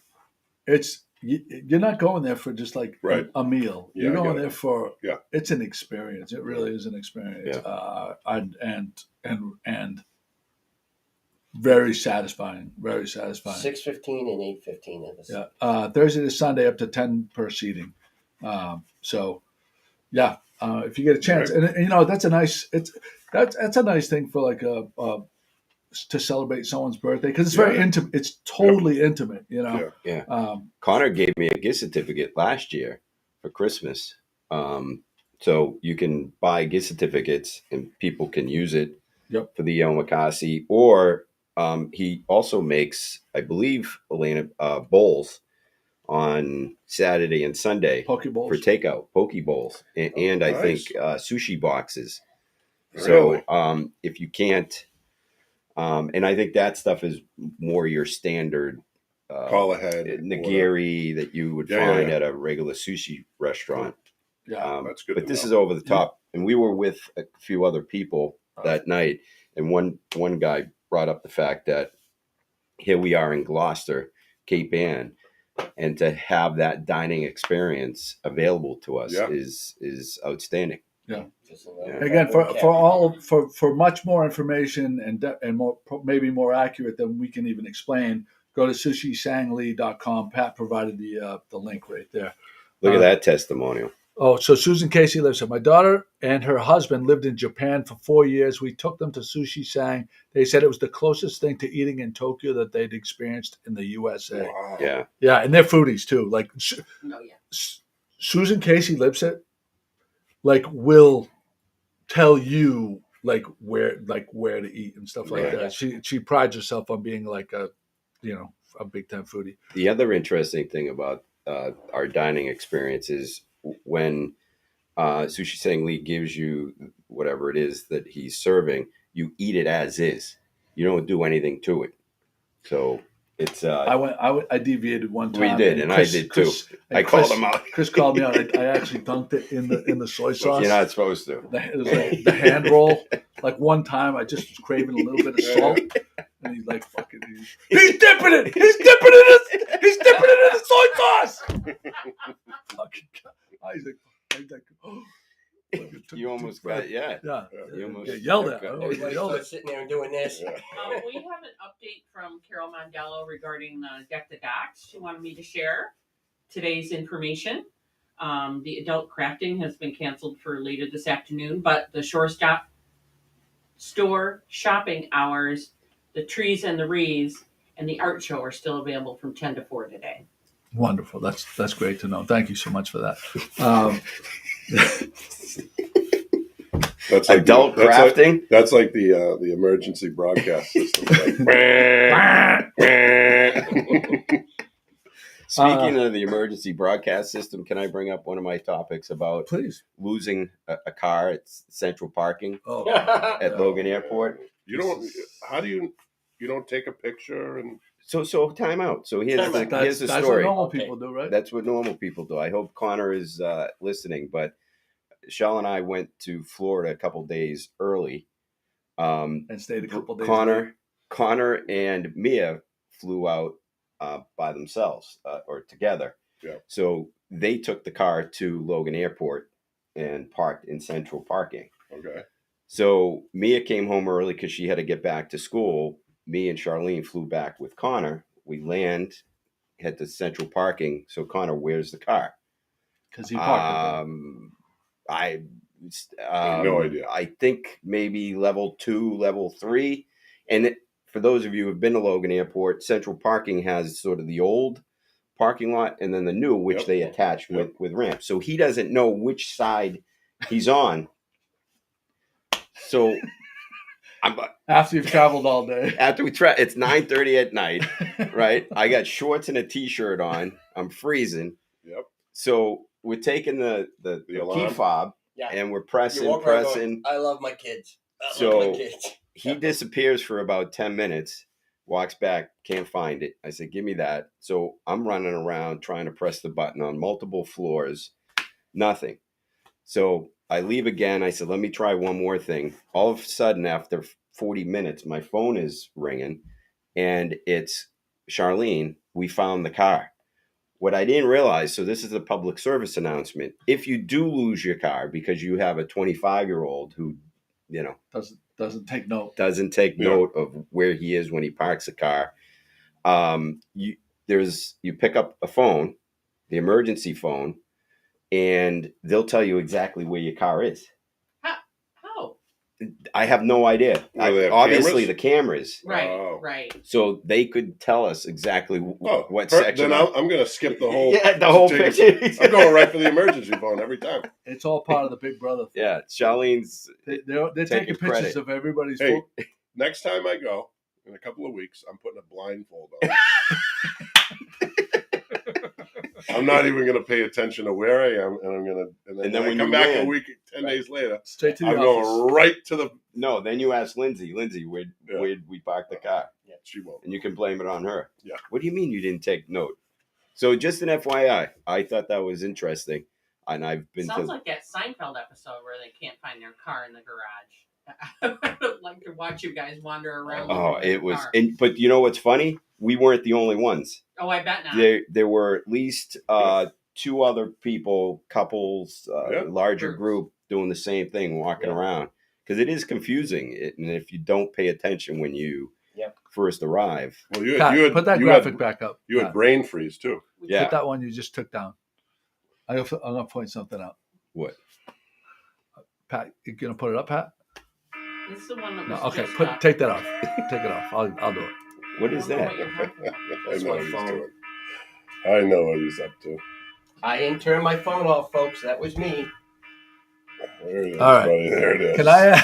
you're not going there for just like a meal. Yeah, you're going there for it's an experience. It really is an experience. Yeah. And very satisfying. Very satisfying. 6:15 and 8:15 of this. Yeah. Thursday to Sunday up to 10 per seating. So yeah, if you get a chance, and you know that's a nice that's a nice thing for like to celebrate someone's birthday, because it's very intimate. It's totally intimate, you know. Yeah. Connor gave me a gift certificate last year for Christmas. So you can buy gift certificates and people can use it for the omakase. Or he also makes, I believe, Elena, bowls on Saturday and Sunday Poke bowls. For takeout, poke bowls, and I think sushi boxes. Really? So if you can't, and I think that stuff is more your standard call ahead nigiri that you would find at a regular sushi restaurant. Yeah, that's good. But this is over the top, and we were with a few other people that night, and one guy brought up the fact that here we are in Gloucester, Cape Ann, and to have that dining experience available to us is outstanding. Yeah. Again, for much more information and more, maybe more accurate than we can even explain, go to sushisanglee.com. Pat provided the link right there. Look at that testimonial. Oh, so Susan Casey lives here. My daughter and her husband lived in Japan for 4 years. We took them to Sushi Sang. They said it was the closest thing to eating in Tokyo that they'd experienced in the USA. Wow. Yeah. Yeah, and they're foodies too. Like Susan Casey lives it. Like will tell you like where to eat and stuff like that. She prides herself on being like a big time foodie. The other interesting thing about our dining experience is when Sushi Sang Lee gives you whatever it is that he's serving, you eat it as is. You don't do anything to it. So it's. I deviated one time. We did, and Chris, I did too. I called him out. Chris called me out. I actually dunked it in the soy sauce. You're not supposed to. It was like the hand roll. Like one time, I just was craving a little bit of salt, and he's like, "Fucking, he's dipping it. He's dipping it in the soy sauce." Fucking God. I was like, oh. You almost got Yeah. You almost yelled at. Sitting there and doing this. We have an update from Carol Mondello regarding Deck the Docks. She wanted me to share today's information. The adult crafting has been canceled for later this afternoon, but the Shorestop store shopping hours, the trees and the wreaths, and the art show are still available from 10 to 4 today. Wonderful. That's great to know. Thank you so much for that. That's like adult crafting. That's like the emergency broadcast system. Speaking of the emergency broadcast system, can I bring up one of my topics about losing a car at central parking at Logan Airport? You don't. How do you don't take a picture and? So time out. So here's the story. That's what normal people do, right? That's what normal people do. I hope Connor is listening. But Shell and I went to Florida a couple days early. And stayed a couple days. Connor and Mia flew out by themselves or together. Yeah. So they took the car to Logan Airport and parked in central parking. Okay. So Mia came home early because she had to get back to school. Me and Charlene flew back with Connor. We land, head to central parking. So Connor, where's the car? Because he parked I have no idea. I think maybe level 2, level 3. And for those of you who have been to Logan Airport, central parking has sort of the old parking lot and then the new, which they attach with ramps. So he doesn't know which side he's on. So after you've traveled all day. After it's 9:30 at night, right? I got shorts and a t-shirt on. I'm freezing. Yep. So we're taking the key fob and we're pressing. I love my kids. He disappears for about 10 minutes, walks back, can't find it. I said, give me that. So I'm running around trying to press the button on multiple floors. Nothing. So I leave again. I said, let me try one more thing. All of a sudden, after 40 minutes, my phone is ringing and it's Charlene. We found the car. What I didn't realize, so this is a public service announcement. If you do lose your car because you have a 25-year-old who, doesn't take note of where he is when he parks the car, you pick up a phone, the emergency phone, and they'll tell you exactly where your car is. How? I have no idea. Obviously, the cameras. Right. So they could tell us exactly what section. Then I'm going to skip the whole. The whole picture. I'm going right for the emergency phone every time. It's all part of the Big Brother thing. Yeah, Charlene's. They're taking pictures of everybody's. Hey, next time I go in a couple of weeks, I'm putting a blindfold on. I'm not even going to pay attention to where I am, and I'm going to. And then when I come back a week, 10 days later, straight to the I'm office. going right to the. No, then you ask Lindsay. Lindsay, where'd we park the car? Yeah, she won't. And you can blame it on her. Yeah. What do you mean you didn't take note? So just an FYI, I thought that was interesting, and I've been. Sounds like that Seinfeld episode where they can't find their car in the garage. I would like to watch you guys wander around. Oh, it was. But you know what's funny? We weren't the only ones. Oh, I bet not. There were at least 2 other people, couples, larger group doing the same thing, walking around. Because it is confusing. And if you don't pay attention when you first arrive. Well, you had put that graphic back up. You had brain freeze, too. Yeah. Put that one you just took down. I'm going to point something out. What? Pat, you going to put it up, Pat? This is the one that was okay, just take that off. Take it off. I'll do it. What is that? That's my phone. I know what he's up to. I didn't turn my phone off, folks. That was me. There it is, all right, buddy. There it is. Can I?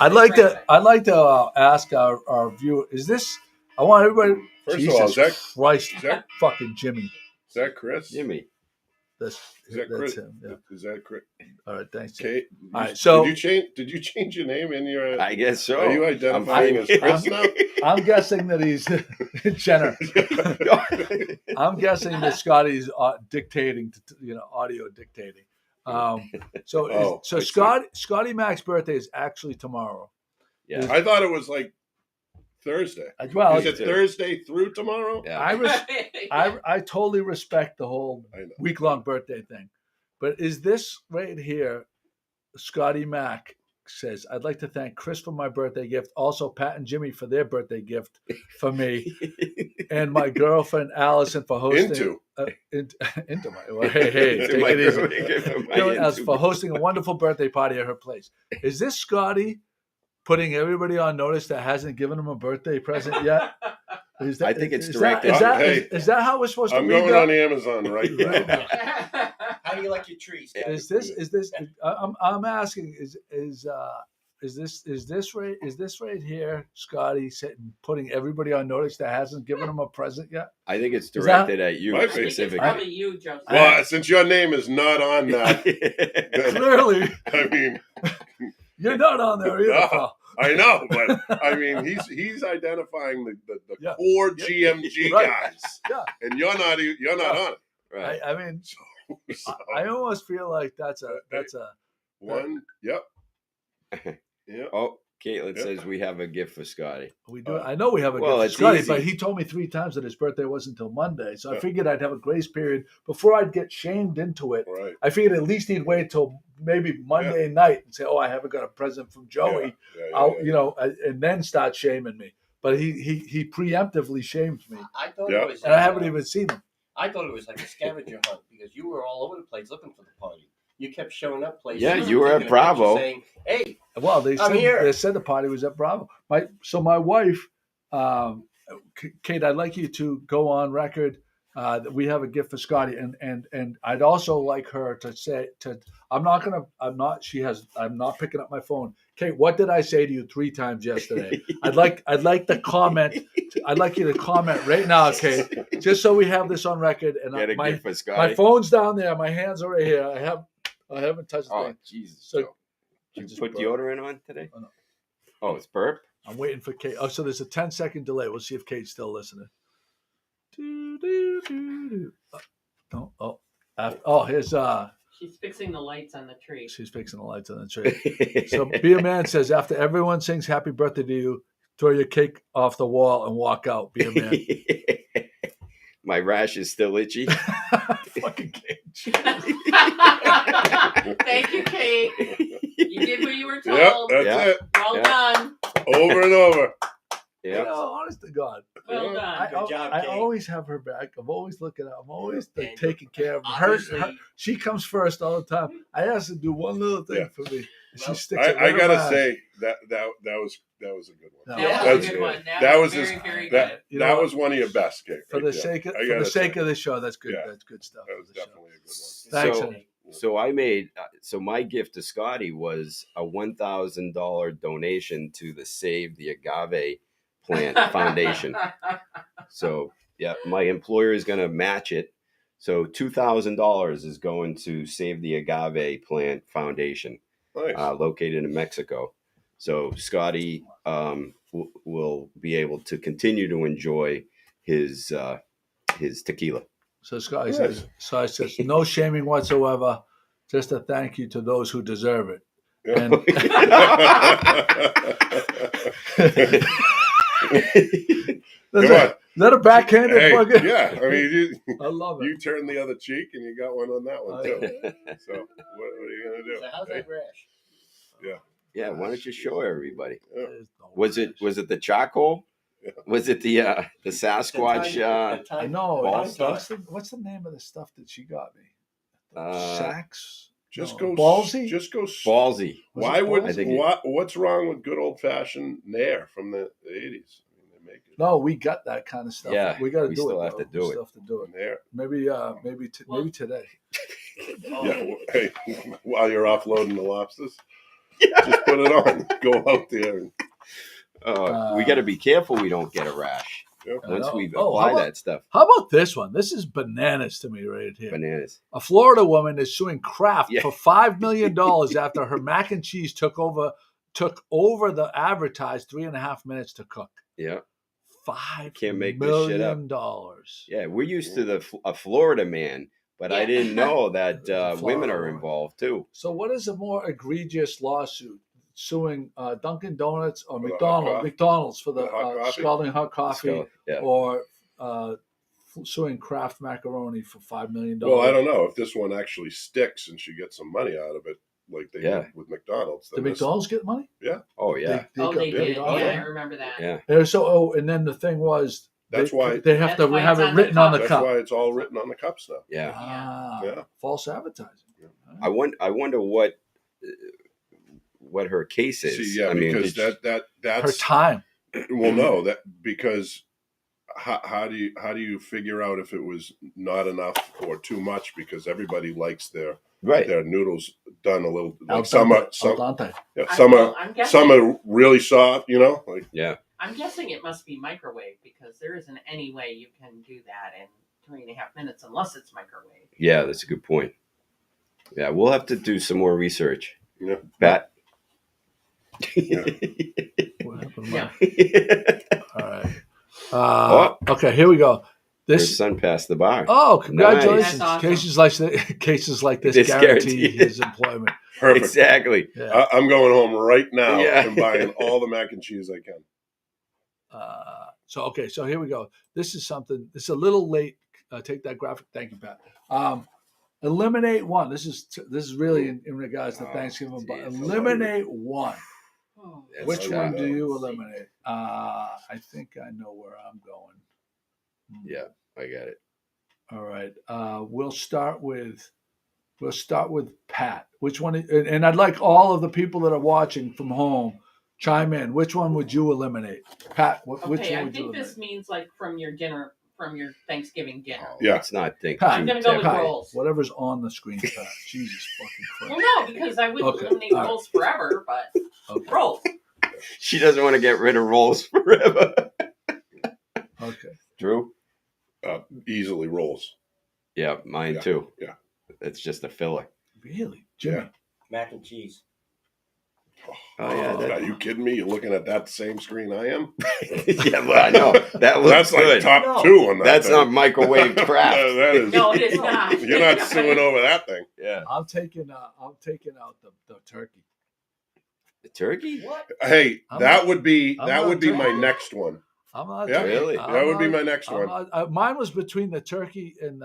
I'd like to ask our viewer. Is this? I want everybody. First Jesus of all, Christ, is that fucking Jimmy? Is that Chris? Jimmy. Is that Chris? Him. Yeah. Is that Chris? All right, thanks. Kate, all right, so did you change your name in your? I guess so. Are you identifying as Chris now? I'm guessing that he's Jenner. I'm guessing that Scotty's dictating, audio dictating. So Scotty Mac's birthday is actually tomorrow. Yeah, I thought it was like Thursday. Well, is it Thursday through tomorrow? Yeah. I totally respect the whole week-long birthday thing, but is this right here? Scotty Mac says, "I'd like to thank Chris for my birthday gift. Also, Pat and Jimmy for their birthday gift for me, and my girlfriend Allison for hosting into my. Well, hey, take it easy. As for hosting a wonderful birthday party at her place. Is this Scotty putting everybody on notice that hasn't given him a birthday present yet? I think it's directed. Is that how we're supposed to? I'm going on Amazon right now. How do you like your trees? Is this? I'm asking. Is this right here, Scotty, putting everybody on notice that hasn't given him a present yet? I think it's directed at you specifically. Probably you, Joseph. Well, since your name is not on that, clearly, I mean, you're not on there either. No, I know, but I mean, he's identifying the core GMG guys, and you're not on it. Right. I mean, I almost feel like that's a one. Yep. Yeah. Oh, Caitlin says we have a gift for Scotty. We do. I know we have a gift for Scotty, but he told me 3 times that his birthday wasn't until Monday. So I figured I'd have a grace period before I'd get shamed into it. Right. I figured at least he'd wait till maybe Monday night and say, "Oh, I haven't got a present from Joey," and then start shaming me. But he preemptively shamed me. I thought it was, and I haven't even seen him. I thought it was like a scavenger hunt because you were all over the place looking for the party. You kept showing up places. Yeah, you were at Bravo saying, "Hey, well, they said the party was at Bravo." My wife, Kate, I'd like you to go on record that we have a gift for Scotty, and I'd also like her to say I'm not picking up my phone. Kate, what did I say to you 3 times yesterday? I'd like the comment. I'd like you to comment right now, Kate, just so we have this on record. And my phone's down there. My hands are right here. I haven't touched the thing. Oh, Jesus. So did you put deodorant on today? Oh, no. Oh, it's burp? I'm waiting for Kate. Oh, so there's a 10-second delay. We'll see if Kate's still listening. Here's She's fixing the lights on the tree. She's fixing the lights on the tree. So Be a Man says, after everyone sings happy birthday to you, throw your cake off the wall and walk out. Be a man. My rash is still itchy. Fucking Kate. Thank you, Kate. You did what you were told. Yep, that's it. Well done. Over and over. Yeah. Honest to God. Well done. Good job, I Kate. always have her back. I'm always looking at her. I'm always taking care of her. She comes first all the time. I asked her to do one little thing for me. She sticks it. I gotta say that was a good one. That was a good one. That was very good. That was one of your best, Kate. For the sake of the show, that's good. That's good stuff. That was definitely a good one. Thanks. So I made my gift to Scotty was a $1,000 donation to the Save the Agave Plant Foundation. So my employer is going to match it. So $2,000 is going to Save the Agave Plant Foundation, located in Mexico. So Scotty will be able to continue to enjoy his tequila. So Scotty says, no shaming whatsoever, just a thank you to those who deserve it. And is that a backhanded fucking? Yeah, I mean, I love it. You turn the other cheek, and you got one on that one too. So what are you gonna do? So how's that rash? Yeah. Why don't you show everybody? Yeah. Was it the charcoal? Yeah. Was it the Sasquatch? I know. Ballsy? What's the name of the stuff that she got me? Sacks. Go ballsy. Just go ballsy. Why would? What's wrong with good old fashioned Nair from the 80s? They make it. No, we got that kind of stuff. Yeah, we got to do it. We still have to do it. Have to do it. Nair. Maybe today. Yeah. Hey, while you're offloading the lobsters, just put it on. Go out there. We got to be careful we don't get a rash once we apply that stuff. How about this one? This is bananas to me right here. Bananas. A Florida woman is suing Kraft for $5 million after her mac and cheese took over the advertised 3.5 minutes to cook. Yeah. Can't make this shit up. Yeah, we're used to a Florida man, but I didn't know that women are involved too. So what is a more egregious lawsuit? Suing Dunkin' Donuts or McDonald's for the scalding hot coffee, or suing Kraft macaroni for $5 million. Well, I don't know if this one actually sticks and she gets some money out of it, like they did with McDonald's. Did McDonald's get money? Yeah. Oh yeah. They did. Yeah, I remember that. Yeah. So and then the thing was. That's why they have to have it written on the cup. That's why it's all written on the cups now. Yeah. False advertising. I wonder what her case is. See, because that's her time. Well, no, that because how do you figure out if it was not enough or too much? Because everybody likes their noodles done a little like some are really soft, I'm guessing it must be microwave because there isn't any way you can do that in 3.5 minutes unless it's microwave. Yeah, that's a good point. Yeah, we'll have to do some more research. Yeah. Pat. What happened? All right. Okay, here we go. Her son passed the bar. Oh, congratulations! Nice. Cases like this This guarantee guarantee. his employment. Perfect. Exactly. Yeah. I'm going home right now Yeah. and buying all the mac and cheese I can. So here we go. This is something. It's a little late. Take that graphic. Thank you, Pat. Eliminate one. This is really in regards to Thanksgiving, but eliminate one. That's Which tough. one do you eliminate? I think I know where I'm going. Yeah, I got it. All right. We'll start with Pat. Which one? And I'd like all of the people that are watching from home chime in. Which one would you eliminate, Pat? Which one would you eliminate? I think this means like from your Thanksgiving dinner. Yeah. Let's not think. Pat, I'm gonna go with Pat, rolls. whatever's on the screen, Pat. Jesus fucking Christ. Well, no, because I wouldn't Okay, eliminate all right. rolls forever, but Okay. rolls. She doesn't want to get rid of rolls forever. Okay. Drew? Easily rolls. Yeah, mine Yeah, too. yeah. It's just a filler. Really, Jimmy? Yeah. Mac and cheese. Oh yeah, Are you kidding me? You're looking at that same screen I am? yeah. Well, I know that looks That's like good. top 2 on that. That's thing. not microwave crap. That is. No, it is not. You're not suing over that thing. Yeah, I'm taking out the turkey. the turkey. What? Hey, I'm that not- would be I'm not my turkey. next one. I'm not Yeah, really? That would be my next one. Mine was between the turkey and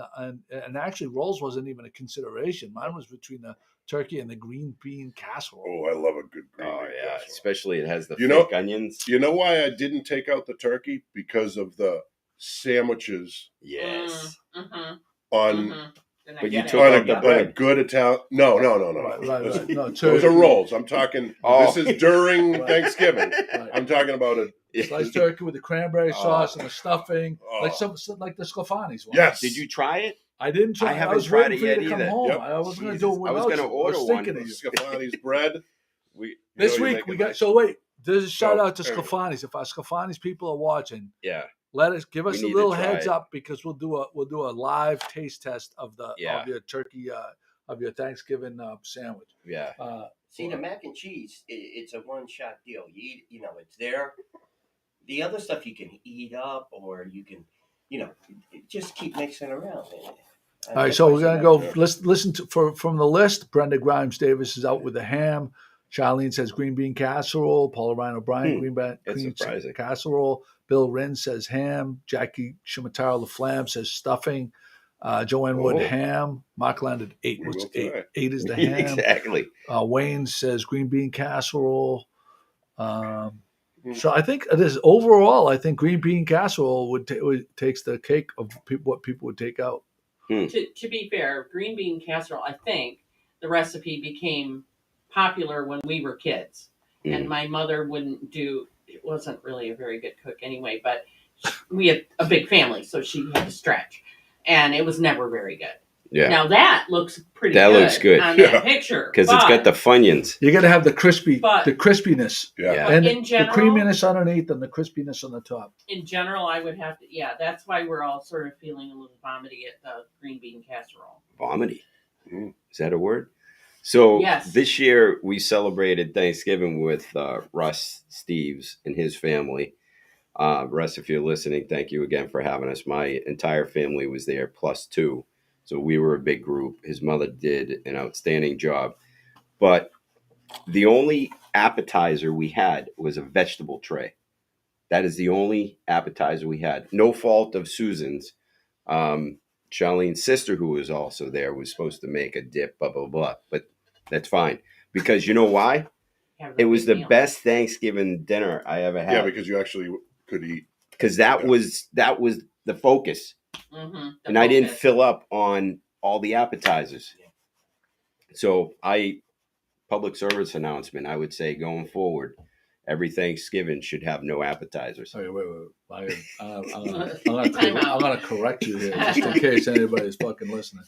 actually rolls wasn't even a consideration. Mine was between the turkey and the green bean casserole. Oh, I love a good green Oh bean yeah, casserole. especially it has the You know- fake onions. You know why I didn't take out the turkey? Because of the sandwiches Yes. Mm-hmm. on But you it. took on out the a bread. good Italian. No. Right. Listen, No, those turkey. are rolls. I'm talking. Oh. This is during Right. Thanksgiving. Right. I'm talking about a. Sliced turkey with the cranberry Oh. sauce and the stuffing, like Oh. like the Sclafani's one. Yes. Did you try it? I didn't try. I haven't was tried waiting it for you yet to come either. home. Yep. I wasn't going to Jesus. do it I was without gonna you. order I was one. thinking of you. Sclafani's bread. We This you week make we it got. nice. So wait, there's a shout So, out to anyway. Sclafani's. If our Sclafani's people are watching, yeah. give us We a need to little try heads it. up because we'll do a live taste test of Yeah. your turkey of your Thanksgiving sandwich. Yeah. See, the mac and cheese, it's a one-shot deal. You eat, it's there. The other stuff you can eat up, or you can, just keep mixing around. All right, so we're gonna go. Listen to from the list. Brenda Grimes Davis is out with the ham. Charlene says green bean casserole. Paula Ryan O'Brien green bean surprising. casserole. Bill Wren says ham. Jackie Shimataro LaFlamme says stuffing. Joanne Wood ham. Mark landed 8. We What's will 8? tonight. 8 is the ham. Exactly. Wayne says green bean casserole. So I think this overall, I think green bean casserole takes the cake of what people would take out. To be fair, green bean casserole, I think the recipe became popular when we were kids. And my mother wasn't really a very good cook anyway, but we had a big family, so she had to stretch. And it was never very good. Yeah. Now that looks pretty That good looks good. on Yeah. that picture. Because it's got the Funyuns. You got to have the crispiness, Yeah. But and in the general, creaminess underneath and the crispiness on the top. in general, I would have to, that's why we're all sort of feeling a little vomity at the green bean casserole. Vomity. Is that a word? So Yes. this year we celebrated Thanksgiving with Russ Steves and his family. Russ, if you're listening, thank you again for having us. My entire family was there +2. So we were a big group. His mother did an outstanding job. But the only appetizer we had was a vegetable tray. That is the only appetizer we had. No fault of Susan's. Charlene's sister, who was also there, was supposed to make a dip, blah, blah, blah. But that's fine. Because you know why? It was the best Thanksgiving dinner I ever had. Yeah, because you actually could eat. Because that was the focus. And I didn't fill up on all the appetizers. So public service announcement, I would say going forward, every Thanksgiving should have no appetizers. Okay, wait. I'm gonna correct you here just in case anybody's fucking listening.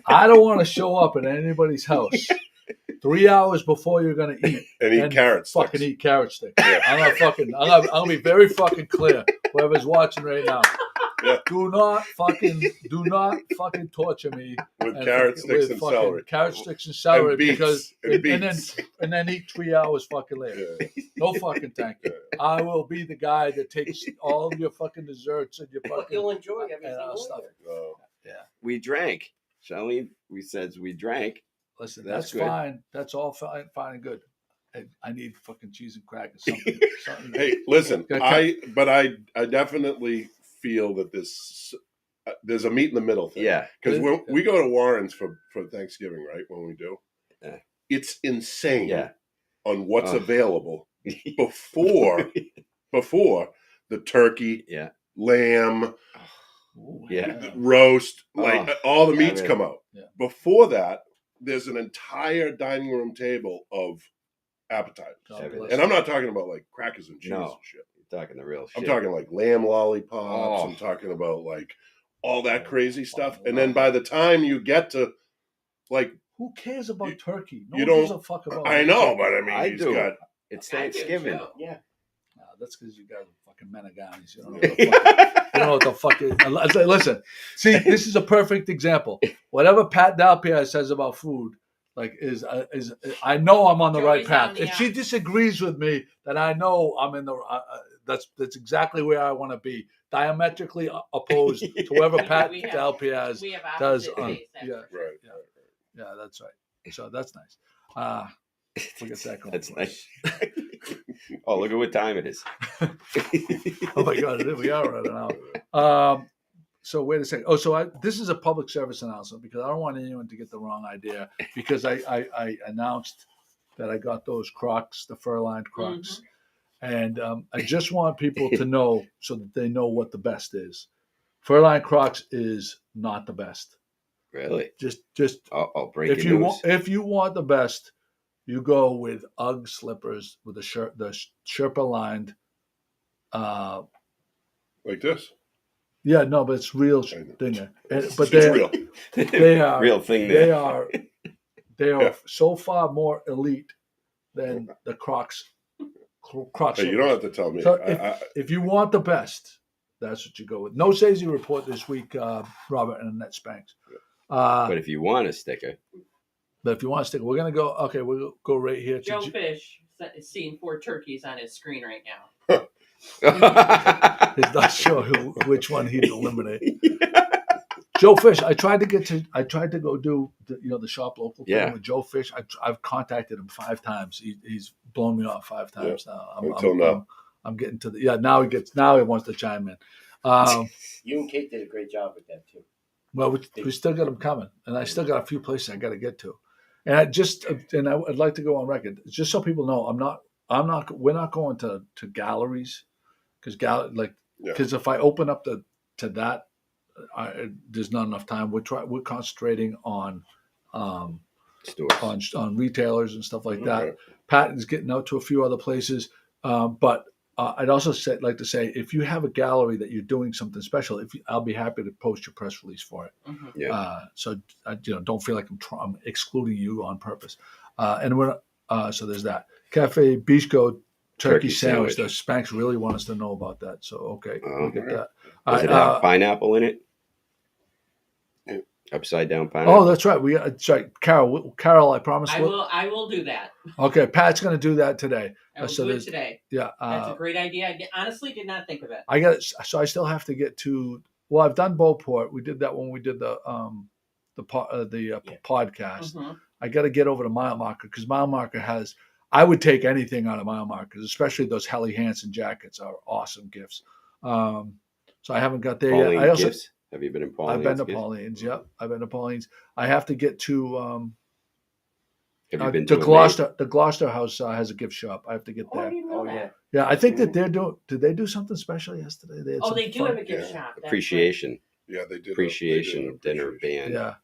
I don't want to show up at anybody's house 3 hours before you're gonna eat And eat carrot sticks. Fucking eat carrot sticks. I'm gonna be very fucking clear. Whoever's watching right now, Do not fucking torture me with carrot sticks and celery. Carrot sticks and celery, And beets. because And beets. and then eat 3 hours fucking later. Yeah. No fucking thank you. I will be the guy that takes all of your fucking desserts and your But fucking you'll enjoy everything stuff. later. Oh. Yeah. We drank. Shelley, we said we drank. Listen, That's that's good. fine. That's all fine and good. I need fucking cheese and crackers. Something. Hey, listen, Okay. I definitely feel that there's a meet in the middle thing. Yeah. Because when we go to Warren's for Thanksgiving, right? When we do, it's insane on what's available before the turkey, lamb, roast, like all the meats come out. Yeah. Before that, there's an entire dining room table of appetizers. And I'm not talking about like crackers and cheese and shit. You're talking the real shit. I'm talking like lamb lollipops. I'm talking about like all that crazy stuff. And then by the time you get to like, who cares about turkey? No you one don't gives a fuck about I know, turkey. but I mean, I he's do. got. It's Thanksgiving. Yeah. That's because you guys are fucking Menaganis. You don't know what the fuck is. Listen, see, this is a perfect example. Whatever Pat Dalpierre says about food, like is I know I'm on the right path. If she disagrees with me, then I know I'm in the. That's exactly where I want to be. Diametrically opposed to whoever Pat Dalpierre does. Yeah, that's right. So that's nice. We get that going. That's nice. Oh, look at what time it is. Oh my God, we are running out. So wait a second. Oh, so this is a public service announcement because I don't want anyone to get the wrong idea, because I announced that I got those Crocs, the fur-lined Crocs. And I just want people to know so that they know what the best is. Fur-lined Crocs is not the best. Really? Just I'll break if you want the best, you go with UGG slippers with the Sherpa lined. Like this. Yeah, no, but it's real thing. But it's real. They are real thing. They are so far more elite than the Crocs. Hey, you don't have to tell me. So if you want the best, that's what you go with. No Sazy report this week, Robert and Annette Spanks. But if you want a sticker. We're going to go, okay, we'll go right here. Joe Fish is seeing 4 turkeys on his screen right now. He's not sure which one he'd eliminate. Joe Fish, I tried to go do the shop local thing with Joe Fish. I've contacted him 5 times. He's blown me off 5 times now. Until now. I'm getting to now he wants to chime in. You and Kate did a great job with that too. Well, we still got them coming, and I still got a few places I got to get to, and I'd like to go on record just so people know we're not going to galleries because if I open up to that, there's not enough time. We're concentrating on stores, on retailers and stuff like that. Pat is getting out to a few other places, but I'd also like to say, if you have a gallery that you're doing something special, I'll be happy to post your press release for it. So don't feel like I'm excluding you on purpose. And so there's that Cafe Bistro turkey sandwich. The Spanks really want us to know about that. So okay, we'll get that. Does it have pineapple in it? Upside down pineapple. Oh, that's right. Sorry, Carol. I promise. I will do that. Okay, Pat's going to do that today. I will do it today. Yeah, that's a great idea. I honestly did not think of it. I got it. So I still have to get to. Well, I've done Beauport. We did that when we did the podcast. I got to get over to Mile Marker because Mile Marker has. I would take anything out of Mile Markers, especially those Helly Hansen jackets are awesome gifts. So I haven't got there yet. Gifts? Have you been in Pauline's? I've been to Pauline's. Yep, I've been to Pauline's. I have to get to. Have you been to Gloucester? The Gloucester House has a gift shop. I have to get there. I didn't know that. Yeah, I think that they're doing. Did they do something special yesterday? They do have a gift shop. Appreciation. Yeah, they did. Appreciation dinner band. Yeah.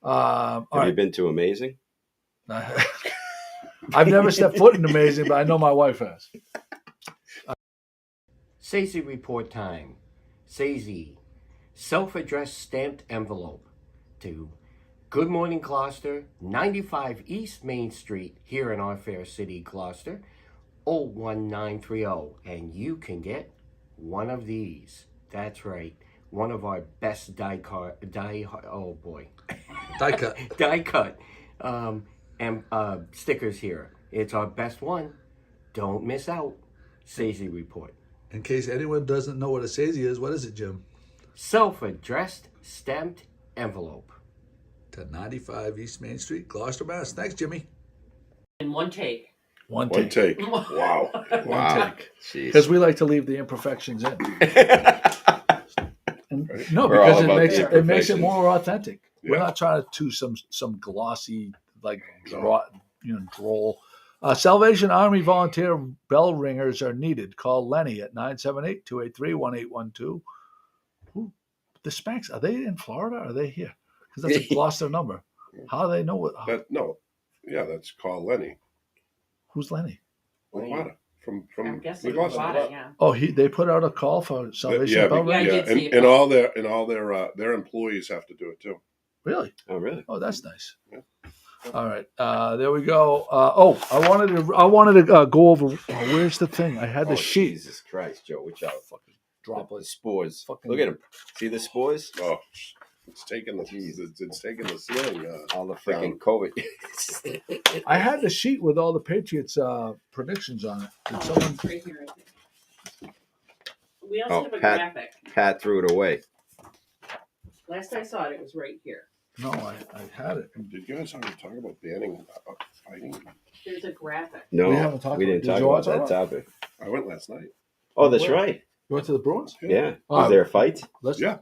Have you been to Amazing? I've never stepped foot in Amazing, but I know my wife has. Sazy report time. Sazy, self-addressed stamped envelope to Good Morning Gloucester, 95 East Main Street, here in our fair city, Gloucester, 01930. And you can get one of these. That's right, one of our best die cut stickers here. It's our best one. Don't miss out. Sazy Report. In case anyone doesn't know what a Sazy is, what is it, Jim? Self-addressed stamped envelope. To 95 East Main Street, Gloucester, Mass. Thanks, Jimmy. In one take. One take. Wow. One take. Jeez. Because we like to leave the imperfections in. No, We're all because about the it makes it imperfections. more authentic. We're Yeah. not trying to do some glossy, like, droll. Salvation Army volunteer bell ringers are needed. Call Lenny at 978-283-1812. The Spanks, are they in Florida or are they here? Because that's a Gloucester number. How do they know what? That's called Lenny. Who's Lenny? Lawada from I'm the guessing Gloucester. Lawada, yeah. Oh, they put out a call for Salvation bell Yeah, I ringers? did see it. And all their employees have to do it too. Really? Oh, really? Oh, that's nice. Yeah. All right, there we go. I wanted to go over. Where's the thing? I had the sheet. Jesus Christ, Joe! Watch out! Fucking The droplets. spores. Fucking- Look at them. See the spores? Oh, it's taking the ceiling. All the freaking COVID. I had the sheet with all the Patriots predictions on it. Did someone? Right here, I think. We also have a Pat. graphic. Pat threw it away. Last I saw it, it was right here. No, I had it. Did you guys already talk about banning fighting? There's a graphic. No, We haven't talked we didn't about- talk did you about want that to topic. I went last night. Oh, that's Where? right. You went to the Bruins? Yeah. Oh. Was there a fight? Let's. Yeah,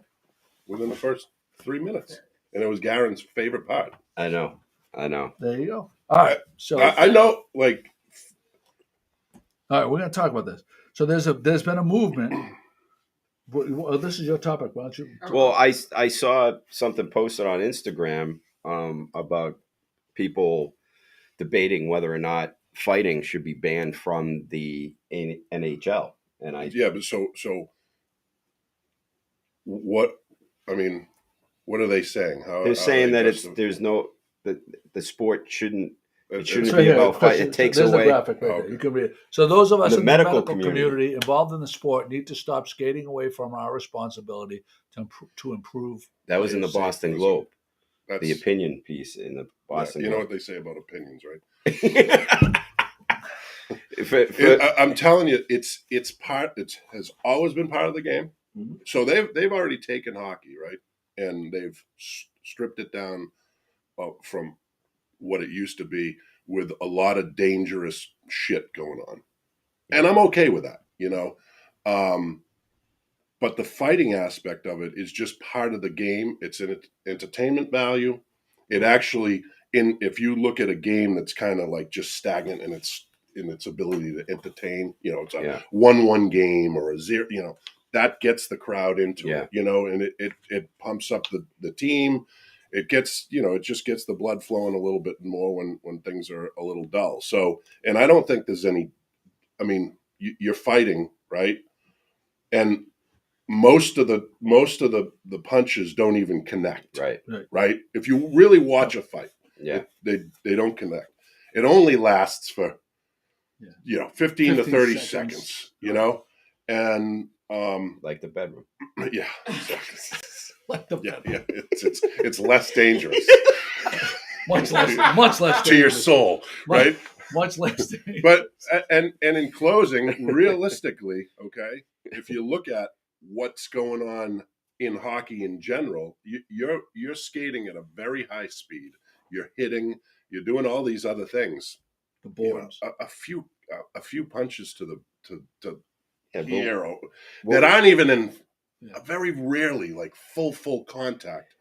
within the first 3 minutes, and it was Garen's favorite part. I know. There you go. All right. So I know, like, all right, we're going to talk about this. So there's been a movement. Well, this is your topic. Why don't you? Well, I saw something posted on Instagram about people debating whether or not fighting should be banned from the NHL, and but so what? I mean, what are they saying? they're saying that the sport shouldn't. It shouldn't It's be right here. about fight. It takes There's away. a graphic right there. You can read it. So those of us The in medical the medical community involved in the sport need to stop skating away from our responsibility to improve. That was in the player Boston safety. Globe, That's, the opinion piece in the Boston you know Globe. what they say about opinions, right? I'm telling you, it's part. It has always been part of the game. Mhm. So they've already taken hockey, right, and they've stripped it down from what it used to be, with a lot of dangerous shit going on, and I'm okay with that, But the fighting aspect of it is just part of the game. It's an entertainment value. It actually, if you look at a game that's kind of like just stagnant in its ability to entertain, it's a 1-1 game or a 0, that gets the crowd into it, and it pumps up the team. It gets, it just gets the blood flowing a little bit more when things are a little dull. So, and I don't think there's any, I mean, you're fighting, right? And most of the punches don't even connect. Right. If you really watch a fight, they don't connect. It only lasts for 15 to 30 seconds, and like the bedroom. Yeah, exactly. Like the It's less dangerous. much less to your soul, right? Much less dangerous. But and in closing, realistically, okay, if you look at what's going on in hockey in general, you're skating at a very high speed. You're hitting. You're doing all these other things. The boards. A few punches to Yeah, here that aren't even in. Very rarely, like full contact.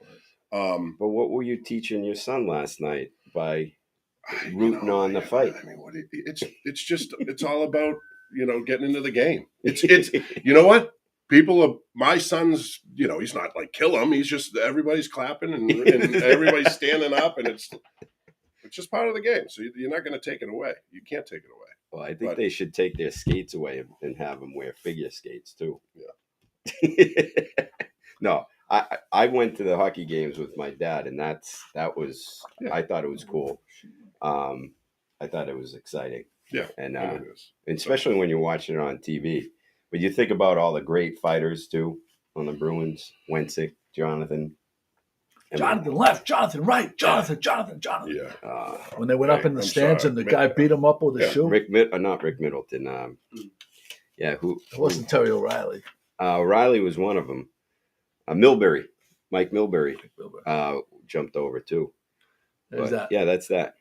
But what were you teaching your son last night by rooting on the fight? I mean, it's all about getting into the game. It's you know what? My son's, he's not like kill him. He's just everybody's clapping and everybody's standing up, and it's just part of the game. So you're not going to take it away. You can't take it away. Well, I think they should take their skates away and have them wear figure skates too. Yeah. No, I went to the hockey games with my dad, and that was I thought it was cool. I thought it was exciting. Yeah, and especially when you're watching it on TV. But you think about all the great fighters too. on the Bruins. Wensick, Jonathan. Jonathan left, Jonathan right, Jonathan. Yeah. When they went up in the I'm stands sorry, and the man. guy beat him up with a shoe. Not Rick Middleton. Who? It wasn't Terry O'Reilly. O'Reilly was one of them. Milbury, Mike Milbury, jumped over too. There's that. Yeah, that's that.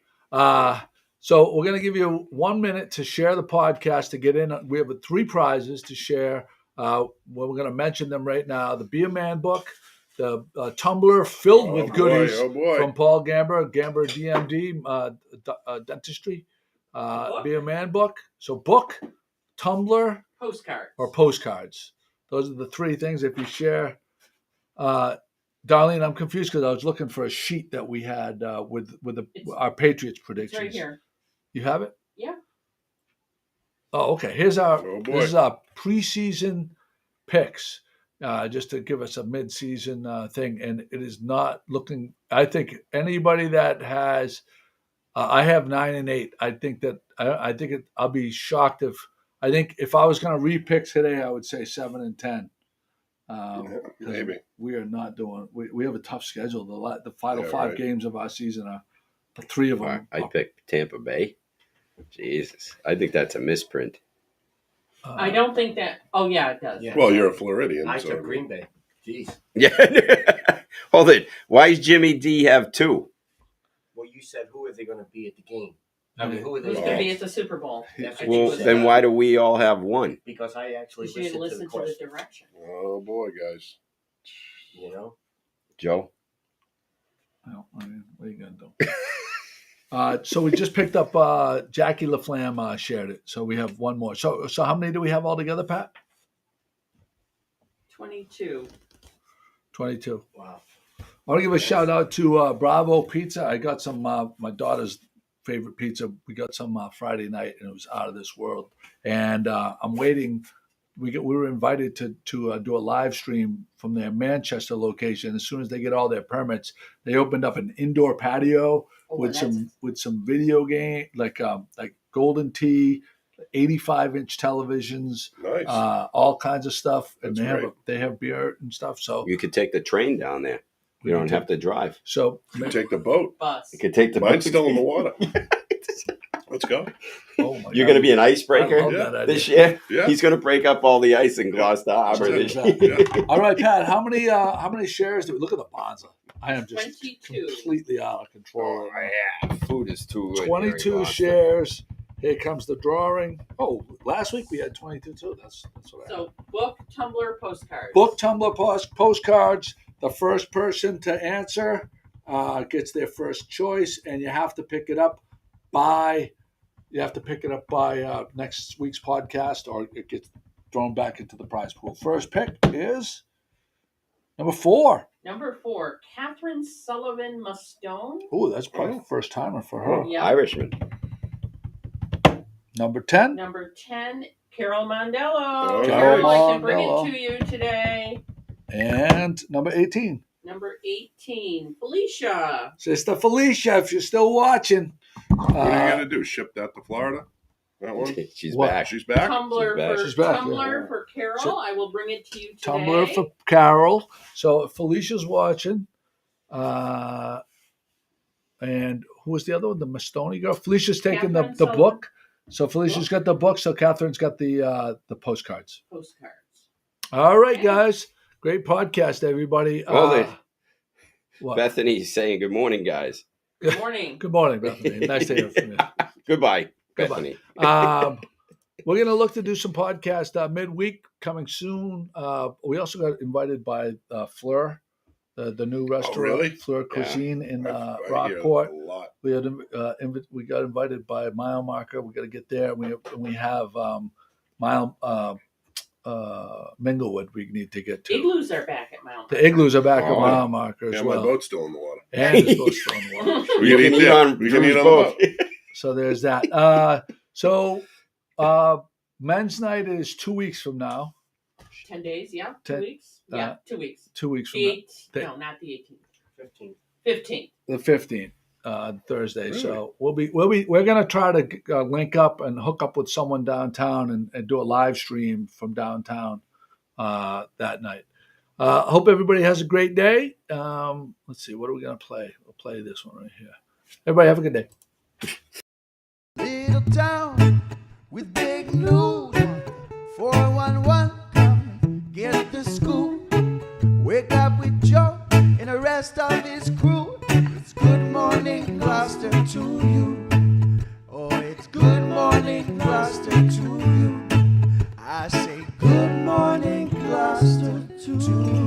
So we're going to give you 1 minute to share the podcast to get in. We have 3 prizes to share. We're going to mention them right now. The Beer Man book, the tumbler filled with goodies from Paul Gamber DMD, Dentistry, Beer Man book. So book, tumbler, postcards. Those are the 3 things. If you share, Darlene, I'm confused because I was looking for a sheet that we had with our Patriots predictions. It's right here. You have it? Yeah. Oh, okay. This is our preseason picks, just to give us a mid-season thing, and it is not looking. I think anybody that has, I have 9 and 8. I think that I'll be shocked if I was going to re-pick today, I would say 7 and 10. Maybe we are not doing. We have a tough schedule. The final 5 games of our season are the 3 of them. I picked Tampa Bay. Jesus, I think that's a misprint. I don't think that. Oh yeah, it does. Yeah. Well, you're a Floridian. I so took Green Bay. Jeez. Yeah. Hold it. Why does Jimmy D have 2? Well, you said who are they going to be at the game? I mean, who are they Who's going to be at the Super Bowl? Well, then why do we all have 1? Because I actually You should listen to the question. direction. Oh boy, guys. You know, Joe? Well, I mean, what are you going to do? So we just picked up Jackie LaFlamme shared it. So we have 1 more. So how many do we have altogether, Pat? 22. 22. wow. I want to give a shout out to Bravo Pizza. I got some my daughter's favorite pizza. We got some Friday night, and it was out of this world. And I'm waiting. We were invited to do a live stream from their Manchester location. As soon as they get all their permits, they opened up an indoor patio with some video game like Golden Tee, 85-inch televisions, Nice. all kinds of stuff, and That's they have beer and stuff. So You could take the train down there. You don't have to drive. So You can take the boat. Bus. You could take the Mine's boat. still in the water. Let's go. oh my You're God. going to be an I icebreaker love that idea. this year. Yeah. He's going to break up all the ice in Gloucester Harbor this year. Exactly. All right, Pat. How many shares do we look at the Bonza? I am just 22. completely out of control. Oh, yeah. Food is too good. 22 shares. Here comes the drawing. Oh, last week we had 22 too. That's what I had. So book, Tumblr, postcards. Book, Tumblr, postcards. The first person to answer gets their first choice, and you have to pick it up by next week's podcast, or it gets thrown back into the prize pool. First pick is number 4. Number 4, Catherine Sullivan Mustone. Oh, that's probably the first timer for her. Yeah. Irishman. Number 10. Number 10, Carol Mondello. Oh, Carol, nice. I can bring Mondello. it to you today. And number 18. Number 18, Felicia. Sister Felicia, if you're still watching. What are you going to do? Ship that to Florida? That one? She's What? back. She's back? She's back, Tumblr yeah. for Carol. So- I will bring it to you today. Tumblr for Carol. So if Felicia's watching. And who was the other one? The Mastoni girl? Felicia's taking the Catherine Sullivan. book. So Felicia's got the book. So Catherine's got the postcards. Postcards. All right, Okay. guys. Great podcast, everybody. Hold it. What? Bethany's saying good morning, guys. Good morning. Good morning, Bethany. Nice to hear from you. Goodbye, Goodbye. Bethany. We're going to look to do some podcast midweek coming soon. We also got invited by Fleur, the new restaurant, really? Fleur Cuisine in I hear Rockport. a lot. We had we got invited by Mile Marker. We got to get there. We have Minglewood. We need to get to. Igloos are back at Mount. The igloos are back at Oh. Mile Marker as Yeah, my well. boat's still in the water. And the boat's still in the water. We You can can eat eat there. on We can eat Drew's on the boat. boat. So there's that. Men's night is 2 weeks from now. 10 days, yeah. 2 10 weeks. Yeah, 2 weeks. 2 weeks from The now. 8th. No, not the 18th. 15. 15th. The 15th, Thursday. Really? So we're gonna try to link up and hook up with someone downtown and do a live stream from downtown that night. Hope everybody has a great day. Let's see, what are we going to play? We'll play this one right here. Everybody have a good day. Little town with big news. 411, come get the scoop. Wake up with Joe and the rest of his crew. It's good morning, Gloucester, to you. Oh, it's good morning, Gloucester, to you. I say good morning, Gloucester, to you.